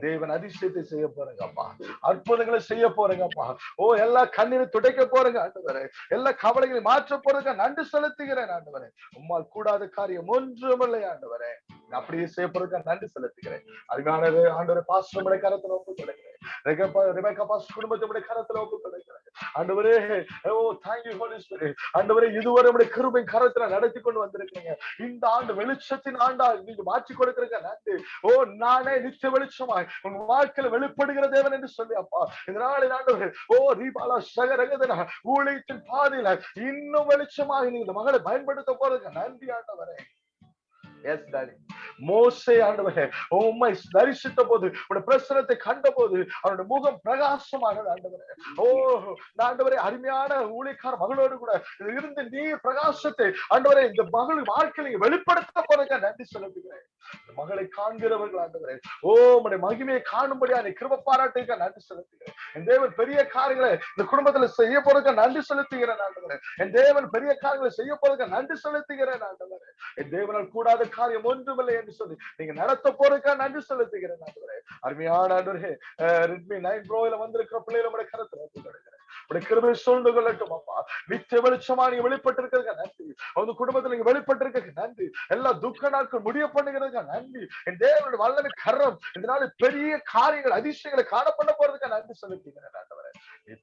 தேவன் அதிசயத்தை செய்ய போறேங்கப்பா, அற்புதங்களை செய்ய போறேங்கப்பா. ஓ எல்லா கண்ணீரை துடைக்க போறேங்க ஆண்டவரே, எல்லா கவலைகளை மாற்ற போறதுக்கு நன்றி செலுத்துகிறேன் ஆண்டவரே. உம்மால் கூடாத காரியம் ஒன்றுமில்லை ஆண்டவரே. அப்படியே செய்ய போறதுக்கு நன்றி செலுத்துகிறேன். அருமையானது ஆண்டவரே, பாஸ்டர் கரத்துல ஒப்பு கொடுக்கிறேன். ரெபெக்கா பாஸ்டர் குடும்பத்தை கரத்துல ஒப்பு கொடுக்கிறேன் ஆண்டவரே. Oh thank you holy spirit. ஆண்டவரே, இதுவரை உம்முடைய கிருபை கரத்துல நடத்தி கொண்டு வந்திருக்கீங்க. இந்த ஆண்டு வெளிச்சத்தின் ஆண்டா நீங்க மாற்றி கொடுக்கிறீங்க நன்றி. ஓ நானே நித்திய வெளிச்சமாய் உன் வாழ்க்கையில வெளிப்படுகிற தேவன் என்று சொல்லி அப்பா இந்த நாளில் ஆண்டவரே, ஓ ரீபாலா சகரகதனா ஊழியத்தின் பாதையில இன்னும் வெளிச்சமாக நீங்க இந்த மகளை பயன்படுத்த போறதுக்கு நன்றி ஆண்டவரே. எஸ் டாடி, மோசே ஆண்டவரே உம்மை தரிசித்த போது உடைய பிரசனத்தை கண்ட போது அவருடைய முகம் பிரகாசமானது ஆண்டவரே. ஓ ஆண்டவரே, அருமையான ஊழியக்கார மகளோடு கூட இருந்து நீர் பிரகாசத்தை ஆண்டவரே இந்த மகள் வாழ்க்கையை வெளிப்படுத்த போறதுக்கு நன்றி செலுத்துகிறேன். மகளை காண்கிறவர்கள் ஆண்டவரே, ஓ உடைய மகிமையை காணும்படியா நீ கிருபை பாராட்டுக்க நன்றி செலுத்துகிறேன். என் தேவன் பெரிய காரியங்களை இந்த குடும்பத்துல செய்ய போறதுக்கு நன்றி செலுத்துகிறேன் ஆண்டவரே. என் தேவன் பெரிய காரியங்களை செய்ய போறதுக்கு நன்றி செலுத்துகிறேன் ஆண்டவரே. என் தேவனால் கூடாத காரியம் ஒன்றுமில்லை என்று சொல்லி நீங்க நடத்த போறதுக்கா நன்றி செலுத்துகிறேன் ஆண்டவரே. அருமையான ஆண்டவரே, ரெட்மி 9 ப்ரோல வந்திருக்கிற பிள்ளைகளை உடைய கருத்துல ஒப்பு கொடுக்கிறேன். உடைய கிருபை சூழ்ந்து கொள்ளட்டும் அப்பா. நித்திய வெளிச்சமா நீங்க வெளிப்பட்டிருக்கிறதுக்கு நன்றி. அவங்க குடும்பத்துல நீங்க வெளிப்பட்டிருக்க நன்றி. எல்லா துக்க நாட்கள் முடிய பண்ணுகிறதுக்கு நன்றி. என் தேவனுடைய வல்லமை கரம் இந்த நாள் பெரிய காரியங்கள் அதிசயங்களை காணப்பட போறதுக்கு நன்றி செலுத்துகிறேன் ஆண்டவரே.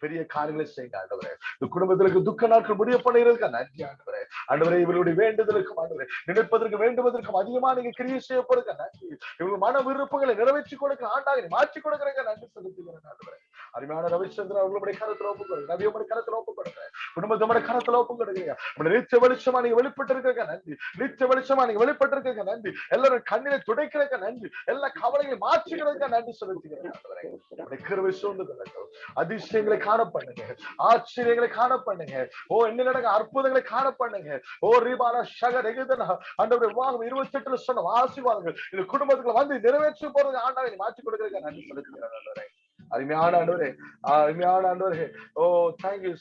பெரிய காரியங்களை செய்யுங்க ஆண்டவரே. இந்த குடும்பத்திற்கு துக்க நாட்கள் முடிய பண்ணுகிறதுக்கு நன்றி ஆண்டவரே. ஆண்டவரே, இவருடைய வேண்டுதலுக்கும் ஆண்டவரே நினைப்பதற்கு வேண்டுவதற்கும் அதிகமா நீங்க கிரியை செய்ய போறதுக்கு நன்றி. இவங்க மன விருப்பங்களை நிறைவேற்றி கொடுக்க ஆண்டாக மாற்றி கொடுக்கிறதுக்கு நன்றி செலுத்துகிறேன் ஆண்டவரே. அருமையான ரவிச்சந்திரன் அவர்களுடைய கருத்துல ஒப்பு கொடுங்க. நவியோட கருத்துல ஒப்பு கொடுங்க. குடும்பத்தோட கருத்துல ஒப்பு கொடுங்க. நித்திய வெளிச்சமா நீங்க வெளிப்பட்டு இருக்க நன்றி. நித்திய வெளிச்சமா நீங்க வெளிப்பட்டு இருக்க நன்றி. எல்லாரும் கண்ணிலை துடைக்கிறதுக்கு நன்றி. எல்லா கவலையை மாற்றிக்கிறதுக்கு நன்றி செலுத்துகிறேன். கிருபை சூழ்ந்து கொள்ளட்டும். அதிசயங்களை காண பண்ணுங்க, ஆச்சரியங்களை காண பண்ணுங்க. ஓ என்ன நடக்க அற்புதங்களை காண பண்ணுங்க. ஓ ரீபாலா சகரகதனா ஆண்டவரே, விவாகம் 28 சொன்ன ஆசீர்வாதங்கள் இந்த குடும்பத்துக்குள்ள வந்து நிறைவேற்றி போறது ஆண்டாக நீ மாற்றி கொடுக்கிறதுக்கு நன்றி செலுத்துகிறேன் ஆண்டவரே. அருமையான ஆண்டவரே, அருமையான ஆண்டவரே, ஓ தேங்க்யூ.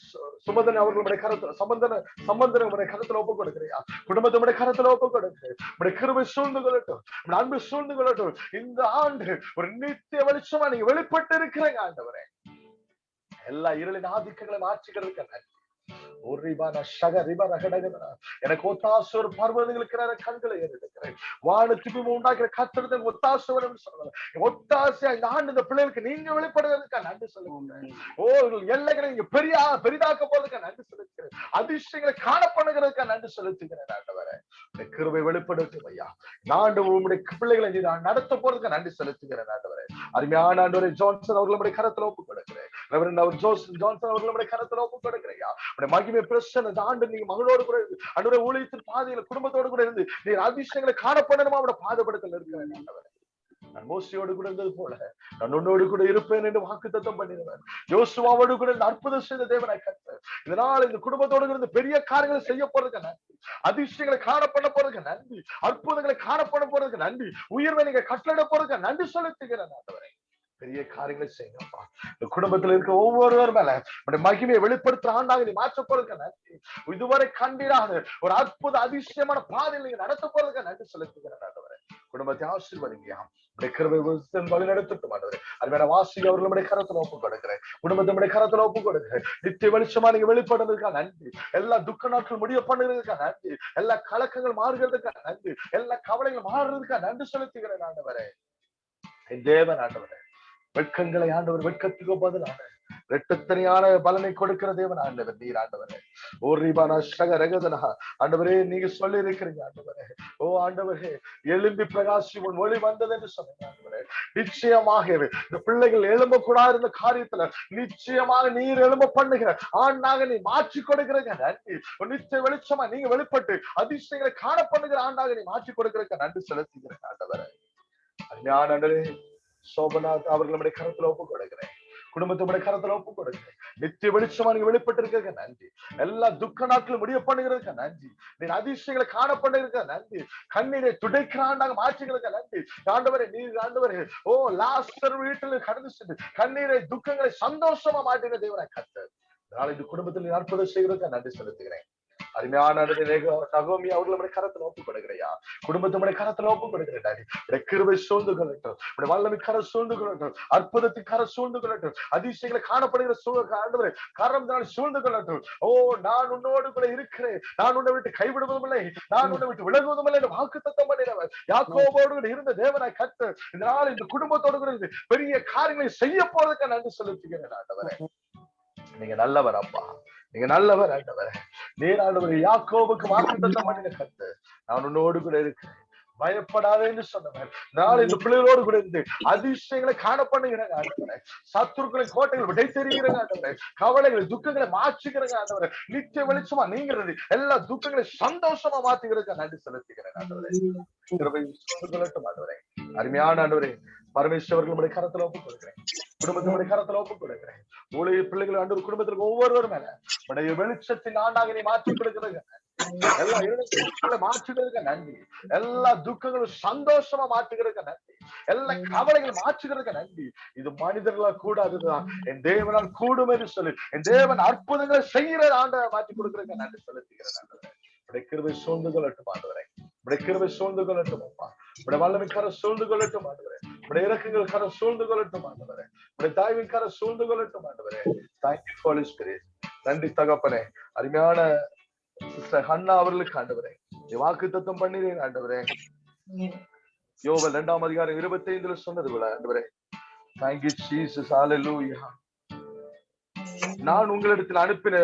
சுமந்தன் அவர்களுடைய கருத்துல சம்பந்தனுடைய கருத்துல ஒப்பு கொடுக்கிறியா? குடும்பத்தோட கருத்துல ஒப்பு கொடுக்கு. உடைய கிருபை சூழ்ந்து கொள்ளட்டும், அன்பு சூழ்ந்து கொள்ளட்டும். இந்த ஆண்டு ஒரு நித்திய வெளிச்சமா நீங்க வெளிப்பட்டு இருக்கிறீங்க ஆண்டவரே. எல்லா இருளின் ஆதிக்கங்களை மாற்றிக்கிறதுக்கு எனக்கு ஒத்தாசை ஒரு பர்வதங்களுக்கு கண்களை ஏறெடுக்கிறேன். வானத்துக்கு உண்டாக்குற கத்திரத்தை ஒத்தாசை ஒத்தாசை இந்த ஆண்டு இந்த பிள்ளைகளுக்கு நீங்க வெளிப்படுவதற்கா நன்றி சொல்லுங்க. ஓ எல்லைகளை நீங்க பெரிதாக்க போறதுக்கா நன்றி செலுத்துகிறேன். அதிசயங்களை காணப்படுகிறதுக்கா நன்றி செலுத்துகிறேன் ஆண்டவரே. கிருபை வெளிப்படுத்தும் ஐயா. ஆண்டு உங்களுடைய பிள்ளைகளை நான் நடத்த போறதுக்கு நன்றி செலுத்துகிறேன் ஆண்டவரே. அருமையான ஆண்டவரே, ஜான்சன் அவர்களுடைய கரத்துல ஒப்பு கொடுக்கிறேன். ஜான்சன் அவர்களுடைய கரத்துல ஒப்பு கொடுக்கிறேன். மகிமை பிரச்சனை இந்த ஆண்டு நீங்க மகளோடு கூட அன்றைய ஊழியத்தின் பாதையில குடும்பத்தோடு கூட இருந்து நீங்க அதிசயங்களை காணப்படணுமா அவட பாதபடுத்தல் இருக்கிறேன் ஆண்டவரே. நான் மோசையோடு கூட இருந்தது போல நான் உன்னோடு கூட இருப்பேன் என்று வாக்குத்தத்தம் பண்ணிடுவேன். யோசுவாவோடு கூட இந்த அற்புதம் செய்த தேவனை கர்த்தர் இதனால் இந்த குடும்பத்தோடு இருந்து பெரிய காரியங்களை செய்ய போறதுக்கு நன்றி. அதிசயங்களை காணப்பட போறதுக்கு நன்றி. அற்புதங்களை காணப்பட போறதுக்கு நன்றி. உயர்வை நீங்க கட்டளை போறதுக்கு நன்றி செலுத்துகிறேன் ஆண்டவரே. பெரிய காரியங்களை செய்யுங்கப்பா. இந்த குடும்பத்துல இருக்க ஒவ்வொருவர் மேல மகிமையை வெளிப்படுத்துற ஆண்டாக நீ மாற்ற போறதுக்கு நன்றி. இதுவரை கண்டிடாத ஒரு அற்புத அதிசயமான பாதையில் நீங்க நடத்த போறதுக்கு நன்றி செலுத்துகிறேன் ஆண்டவரே. குடும்பத்தை ஆசீர்வதிங்கயா. வழி நடத்தட்டும் ஆண்டவரே. அருமையான வாசி அவர்களுடைய கரத்துல ஒப்பு கொடுக்கிறேன். குடும்பத்தினுடைய கரத்துல ஒப்பு கொடுக்கிறேன். நித்திய வெளிச்சமா நீங்க வெளிப்படுறதுக்கா நன்றி. எல்லா துக்க நாட்கள் முடிய பண்ணுறதுக்கா நன்றி. எல்லா கலக்கங்கள் மாறுகிறதுக்கா நன்றி. எல்லா கவலைகள் மாறுறதுக்கா நன்றி செலுத்துகிறேன் ஆண்டவரே. தேவன் ஆண்டவரே, வெட்கங்களை ஆண்டவர் வெட்கத்துக்கு பதிலான இரட்டத்தனையான பலனை கொடுக்கிற தேவன் ஆண்டவர் நீர் ஆண்டவரே. ஓ ரீபானா சகரகதனா ஆண்டவரே, நீங்க சொல்லி இருக்கிறீங்க ஆண்டவரே. ஓ ஆண்டவரே, எழும்பி பிரகாசி உன் ஒளி வந்தது என்று சொன்னீங்க ஆண்டவரே. நிச்சயமாகவே இந்த பிள்ளைகள் எழும்பக்கூடாது இருந்த காரியத்துல நிச்சயமாக நீர் எழும்ப பண்ணுகிற ஆண்டாக நீ மாற்றி கொடுக்கிறீங்க நன்றி. நிச்சய வெளிச்சமா நீங்க வெளிப்பட்டு அதிசயங்களை காண பண்ணுகிற ஆண்டாக நீ மாற்றி கொடுக்கிறதுக்கு நன்றி செலுத்துகிறேன் ஆண்டவரே. அருமையான ஆண்டவரே, சோபநாத் அவர்களுடைய கருத்துல ஒப்பு கொடுக்கிறேன். குடும்பத்தோட கரத்துல ஒப்பு கொடுக்கிறேன். நித்திய வெளிச்சமா நீங்க வெளிப்பட்டு இருக்க நன்றி. எல்லா துக்க நாட்களும் முடிய பண்ணுகிறதுக்கு நன்றி. நீ அதிசயங்களை காண பண்ணுகிறதுக்கு நன்றி. கண்ணீரை துடைக்கிற ஆண்டாக மாற்றுகிறதுக்கு நன்றி. ஆண்டவரே நீர் ஆண்டவரே ஓ லாஸ்டர் வீட்டில் கடந்து சென்று கண்ணீரை துக்கங்களை சந்தோஷமா மாற்றின தேவனை கர்த்தர். அதனால இந்த குடும்பத்தில் நீ அற்புதம் செய்கிறதுக்கு நன்றி செலுத்துகிறேன். அருமையான நகோமி அவர்கள் கரத்துல ஒப்பு கொடுக்கிறையா, குடும்பத்தை கரத்துல ஒப்பு கொடுக்கிறேன். கிருபை சூழ்ந்து கொள்ளட்டும், வல்லமை கரை சூழ்ந்து கொள்ளட்டும், அற்புதத்தின் கரை சூழ்ந்து கொள்ளட்டும், அதிசயங்களை காணப்படுகிற ஆண்டவரே கரம் தான் சூழ்ந்து கொள்ளட்டும். ஓ நான் உன்னோடு கூட இருக்கிறேன், நான் உன்னை விட்டு கைவிடுவதும் இல்லை, நான் உன்னை விட்டு விலகுவதும் இல்லை என்று வாக்குத்தத்தம் பண்ணினவர் யாக்கோபோடு கூட இருந்த தேவனாய் கர்த்தர் இந்த நாள் இந்த குடும்பத்தோடு கூட பெரிய காரியங்களை செய்ய போறதுக்கு நன்றி செலுத்துகிறேன். ஆண்டவரே நீங்க நல்லவர் அப்பா, நீங்க நல்லவர் ஆண்டவரே. நீர் ஆண்டவரே யாக்கோபுக்கு வாக்குத்தத்தம் பண்ணின கர்த்தர், நான் உன்னோடு கூட இருக்கிறேன், பயப்படாதே என்று சொன்னவர். நான் இந்த பிள்ளைகளோடு கூட இருந்து அதிசயங்களை காண பண்ணுகிறேன் ஆண்டவரே. சத்துருக்களை கோட்டைகள் விடை தெரிகிறேன் ஆண்டவரே. கவலைகளை துக்கங்களை மாற்றுகிறேன் ஆண்டவரே. நித்திய வெளிச்சமா நீங்கிறது எல்லா துக்கங்களை சந்தோஷமா மாத்துகிறதுக்கு நன்றி செலுத்துகிறேன் ஆண்டவரே. ஆண்டவரே அருமையான ஆண்டவரே பரமேஸ்வரர்களுடைய கரத்துல ஒப்பு கொடுக்கிறேன், குடும்பத்தினுடைய கரத்துல ஒப்பு கொடுக்கிறேன். ஊழிய பிள்ளைகள் ஆண்டு குடும்பத்திற்கு ஒவ்வொருவரும் மேல உடைய வெளிச்சத்தின் ஆண்டாக நீ மாற்றி கொடுக்கிறது, எல்லா இருளை மாற்றுகிறதுக்கு நன்றி, எல்லா துக்கங்களும் சந்தோஷமா மாற்றுகிறதுக்கு நன்றி, எல்லா கவலைகளும் மாற்றுகிறதுக்கு நன்றி. இது மனிதர்களால் கூடாதுதான், என் தேவனால் கூடும் என்று சொல்லி என் தேவன் அற்புதங்களை செய்கிற ஆண்டை மாற்றி கொடுக்கிறதுக்கு நன்றி செலுத்துகிறேன். உடைய கிருபை சூழ்ந்து கொள்ளட்டும் ஆண்டவரே, உடைய கிருபை சூழ்ந்து கொள்ளட்டும் அப்பா, உடைய வல்லமை கரை சூழ்ந்து கொள்ளட்டும் ஆண்டவரே, உடைய இறக்கங்கள் கரை சூழ்ந்து கொள்ளட்டும் ஆண்டவரே, உடைய தாய்வின் கரை சூழ்ந்து கொள்ளட்டும் ஆண்டவரே. Thank you holy spirit. நன்றி தகப்பனே. அருமையான சிஸ்டர் ஹன்னா அவர்களுக்கு ஆண்டவரே வாக்குத்தத்தம் பண்ணினேன் ஆண்டவரே. யோவேல் 2ஆம் அதிகாரம் 25 சொன்னது போல ஆண்டவரே. Thank you Jesus. ஹல்லேலூயா. நான் உங்களிடத்தில் அனுப்பின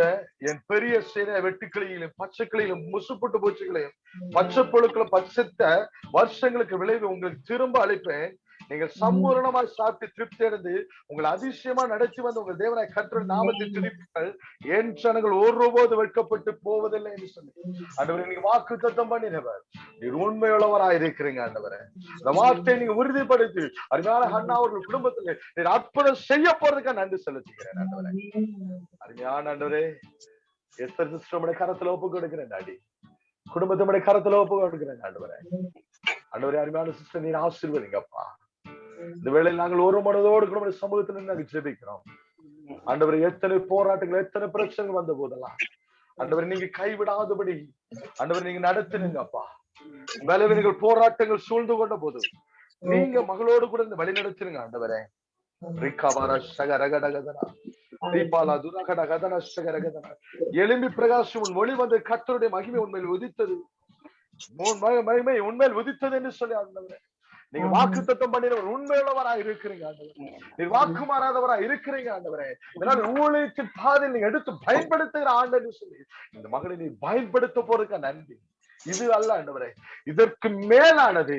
என் பெரிய சேனை வெட்டுக்கிளியிலும் பச்சைக்கிளியிலும் முசுப்புட்டு பூச்சிகளையும் பச்சை பொருட்களும் பச்சைத்த வருஷங்களுக்கு விளைவு உங்களுக்கு திரும்ப அளிப்பேன். நீங்கள் சம்பூர்ணமாய் சாப்பிட்டு திருப்தி அடைந்து உங்களை அதிசயமா நடத்தி வந்து உங்கள் தேவனாய் கர்த்தர் நாமத்தை துதிப்பீர்கள். என் ஜனங்கள் ஒருபோது வெட்கப்பட்டு போவதில்லை என்று சொல்லி ஆண்டவரே நீங்க வாக்குத்தத்தம் பண்ணினவர், நீர் உண்மையுள்ளவராய் இருக்கிறீங்க ஆண்டவரே. இந்த வார்த்தையை நீங்க உறுதிப்படுத்தி அருமையான ஹன்னா அவர்கள் குடும்பத்தில் நீர் அற்புதம் செய்ய போறதுக்காக நன்றி செலுத்துகிறேன் ஆண்டவரே. அருமையான ஆண்டவரே எஸ்தர் சிஸ்டருடைய கரத்துல ஒப்பு கொடுக்கிறேன் டாடி, குடும்பத்தினுடைய கரத்துல ஒப்பு கொடுக்கிறேன் ஆண்டவரே. ஆண்டவரே அருமையான சிஸ்டர் நீர் ஆசீர்வதிங்கப்பா. இந்த வேளையில் நாங்கள் ஒரு மனதோடு கூட சமூகத்துல நாங்கள் ஜெபிக்கிறோம் ஆண்டவரே. எத்தனை போராட்டங்கள் எத்தனை பிரச்சனைகள் வந்த போதெல்லாம் ஆண்டவரே நீங்க கைவிடாதபடி ஆண்டவரே நீங்க நடத்தினுங்கப்பா. பலவீனங்கள் போராட்டங்கள் சூழ்ந்து கொண்ட போது நீங்க மகளோடு கூட இந்த வழி நடத்தினுங்க ஆண்டவரே. எழும்பி பிரகாசம் உன் ஒளி வந்து கர்த்தருடைய மகிமை உண்மையில் உதித்தது, மகிமை உண்மையில் உதித்தது என்று சொல்லி ஆண்டவரே நீங்க வாக்குத்தத்தம் பண்ணினவர் உண்மையுள்ளவராக இருக்கிறீங்க ஆண்டவரே. நீர் வாக்கு மாறாதவராக இருக்கிறீங்க ஆண்டவரே. இதனால் ஊழியத்தின் பாதையில் நீங்க எடுத்து பயன்படுத்துகிற ஆண்டு சொல்லி இந்த மகளை நீ பயன்படுத்த போறதுக்கு நன்றி. இது அல்ல ஆண்டவரே, இதற்கு மேலானது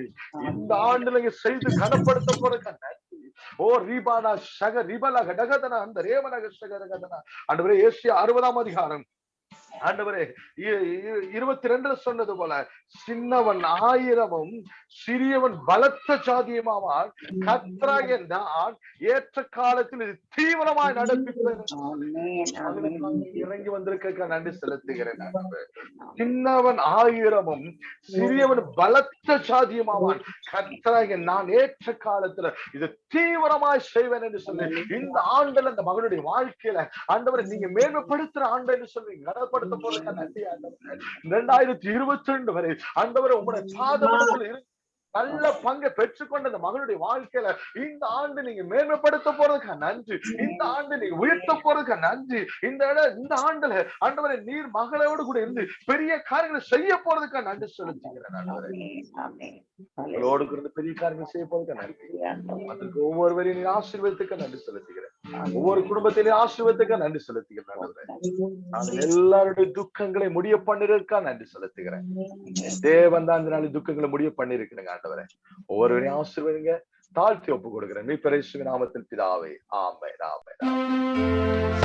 இந்த ஆண்டு நீங்க செய்து கனப்படுத்த போறதுக்கு நன்றி. ஓ ரீபானா சக ரிபலா கடகதனா அந்த ரேமனக சகரகதனா ஆண்டவரே. ஏசியா 60ஆம் அதிகாரம் ஆண்டவரே 22 சொன்னது போல சின்னவன் 1000 சிறியவன் பலத்த சாதியமாவான். கர்த்தராகிய நான் ஏற்ற காலத்தில் இது தீவிரமாய் நடப்பிப்பேன். இறங்கி வந்திருக்க நன்றி செலுத்துகிறேன். சின்னவன் 1000 சிறியவன் பலத்த சாதியமாவான். கர்த்தராகிய நான் ஏற்ற காலத்துல இது தீவிரமாய் செய்வேன் என்று சொல்லி இந்த ஆண்டுல இந்த மகனுடைய வாழ்க்கையில ஆண்டவரை நீங்க மேன்மைப்படுத்துற ஆண்டு என்று சொல்லி கனப்படுத்த போல நன்றி ஆண்டவரே. 2022 வரை ஆண்டவரே உங்களுடைய பாதத்தில் நல்ல பங்கை பெற்றுக்கொண்ட இந்த மகளுடைய வாழ்க்கையில இந்த ஆண்டு நீங்க மேன்மைப்படுத்த போறதுக்கு நன்றி, இந்த ஆண்டு நீங்க உயர்த்த போறதுக்கு நன்றி. இந்த ஆண்டுல ஆண்டவரே நீர் மகளோடு கூட இருந்து பெரிய காரியங்களை செய்ய போறதுக்கு நன்றி செலுத்துகிறேன் ஆண்டவரே. மகளோடு கூட பெரிய காரியங்கள் செய்ய போறதுக்கு நன்றி. அதற்கு ஒவ்வொருவரையும் நீ ஆசீர்வாதத்துக்கு நன்றி செலுத்துகிறேன். ஒவ்வொரு குடும்பத்திலையும் ஆசீர்வாதத்துக்கு நன்றி செலுத்துகிறேன் ஆண்டவரே. நான் எல்லாருடைய துக்கங்களை முடிய பண்ணிருக்கா நன்றி செலுத்துகிறேன். தேவன் தான் இந்த நாள் துக்கங்களை முடிய பண்ணிருக்கிறேங்க ஆண்டவரே. ஒவ்வொருவரையும் ஆசீர்வதிங்க, தாழ்த்தி ஒப்பு கொடுக்கிறேன். மீட்பர் இயேசுவின் நாமத்தில் பிதாவே, ஆமென் ஆமென்.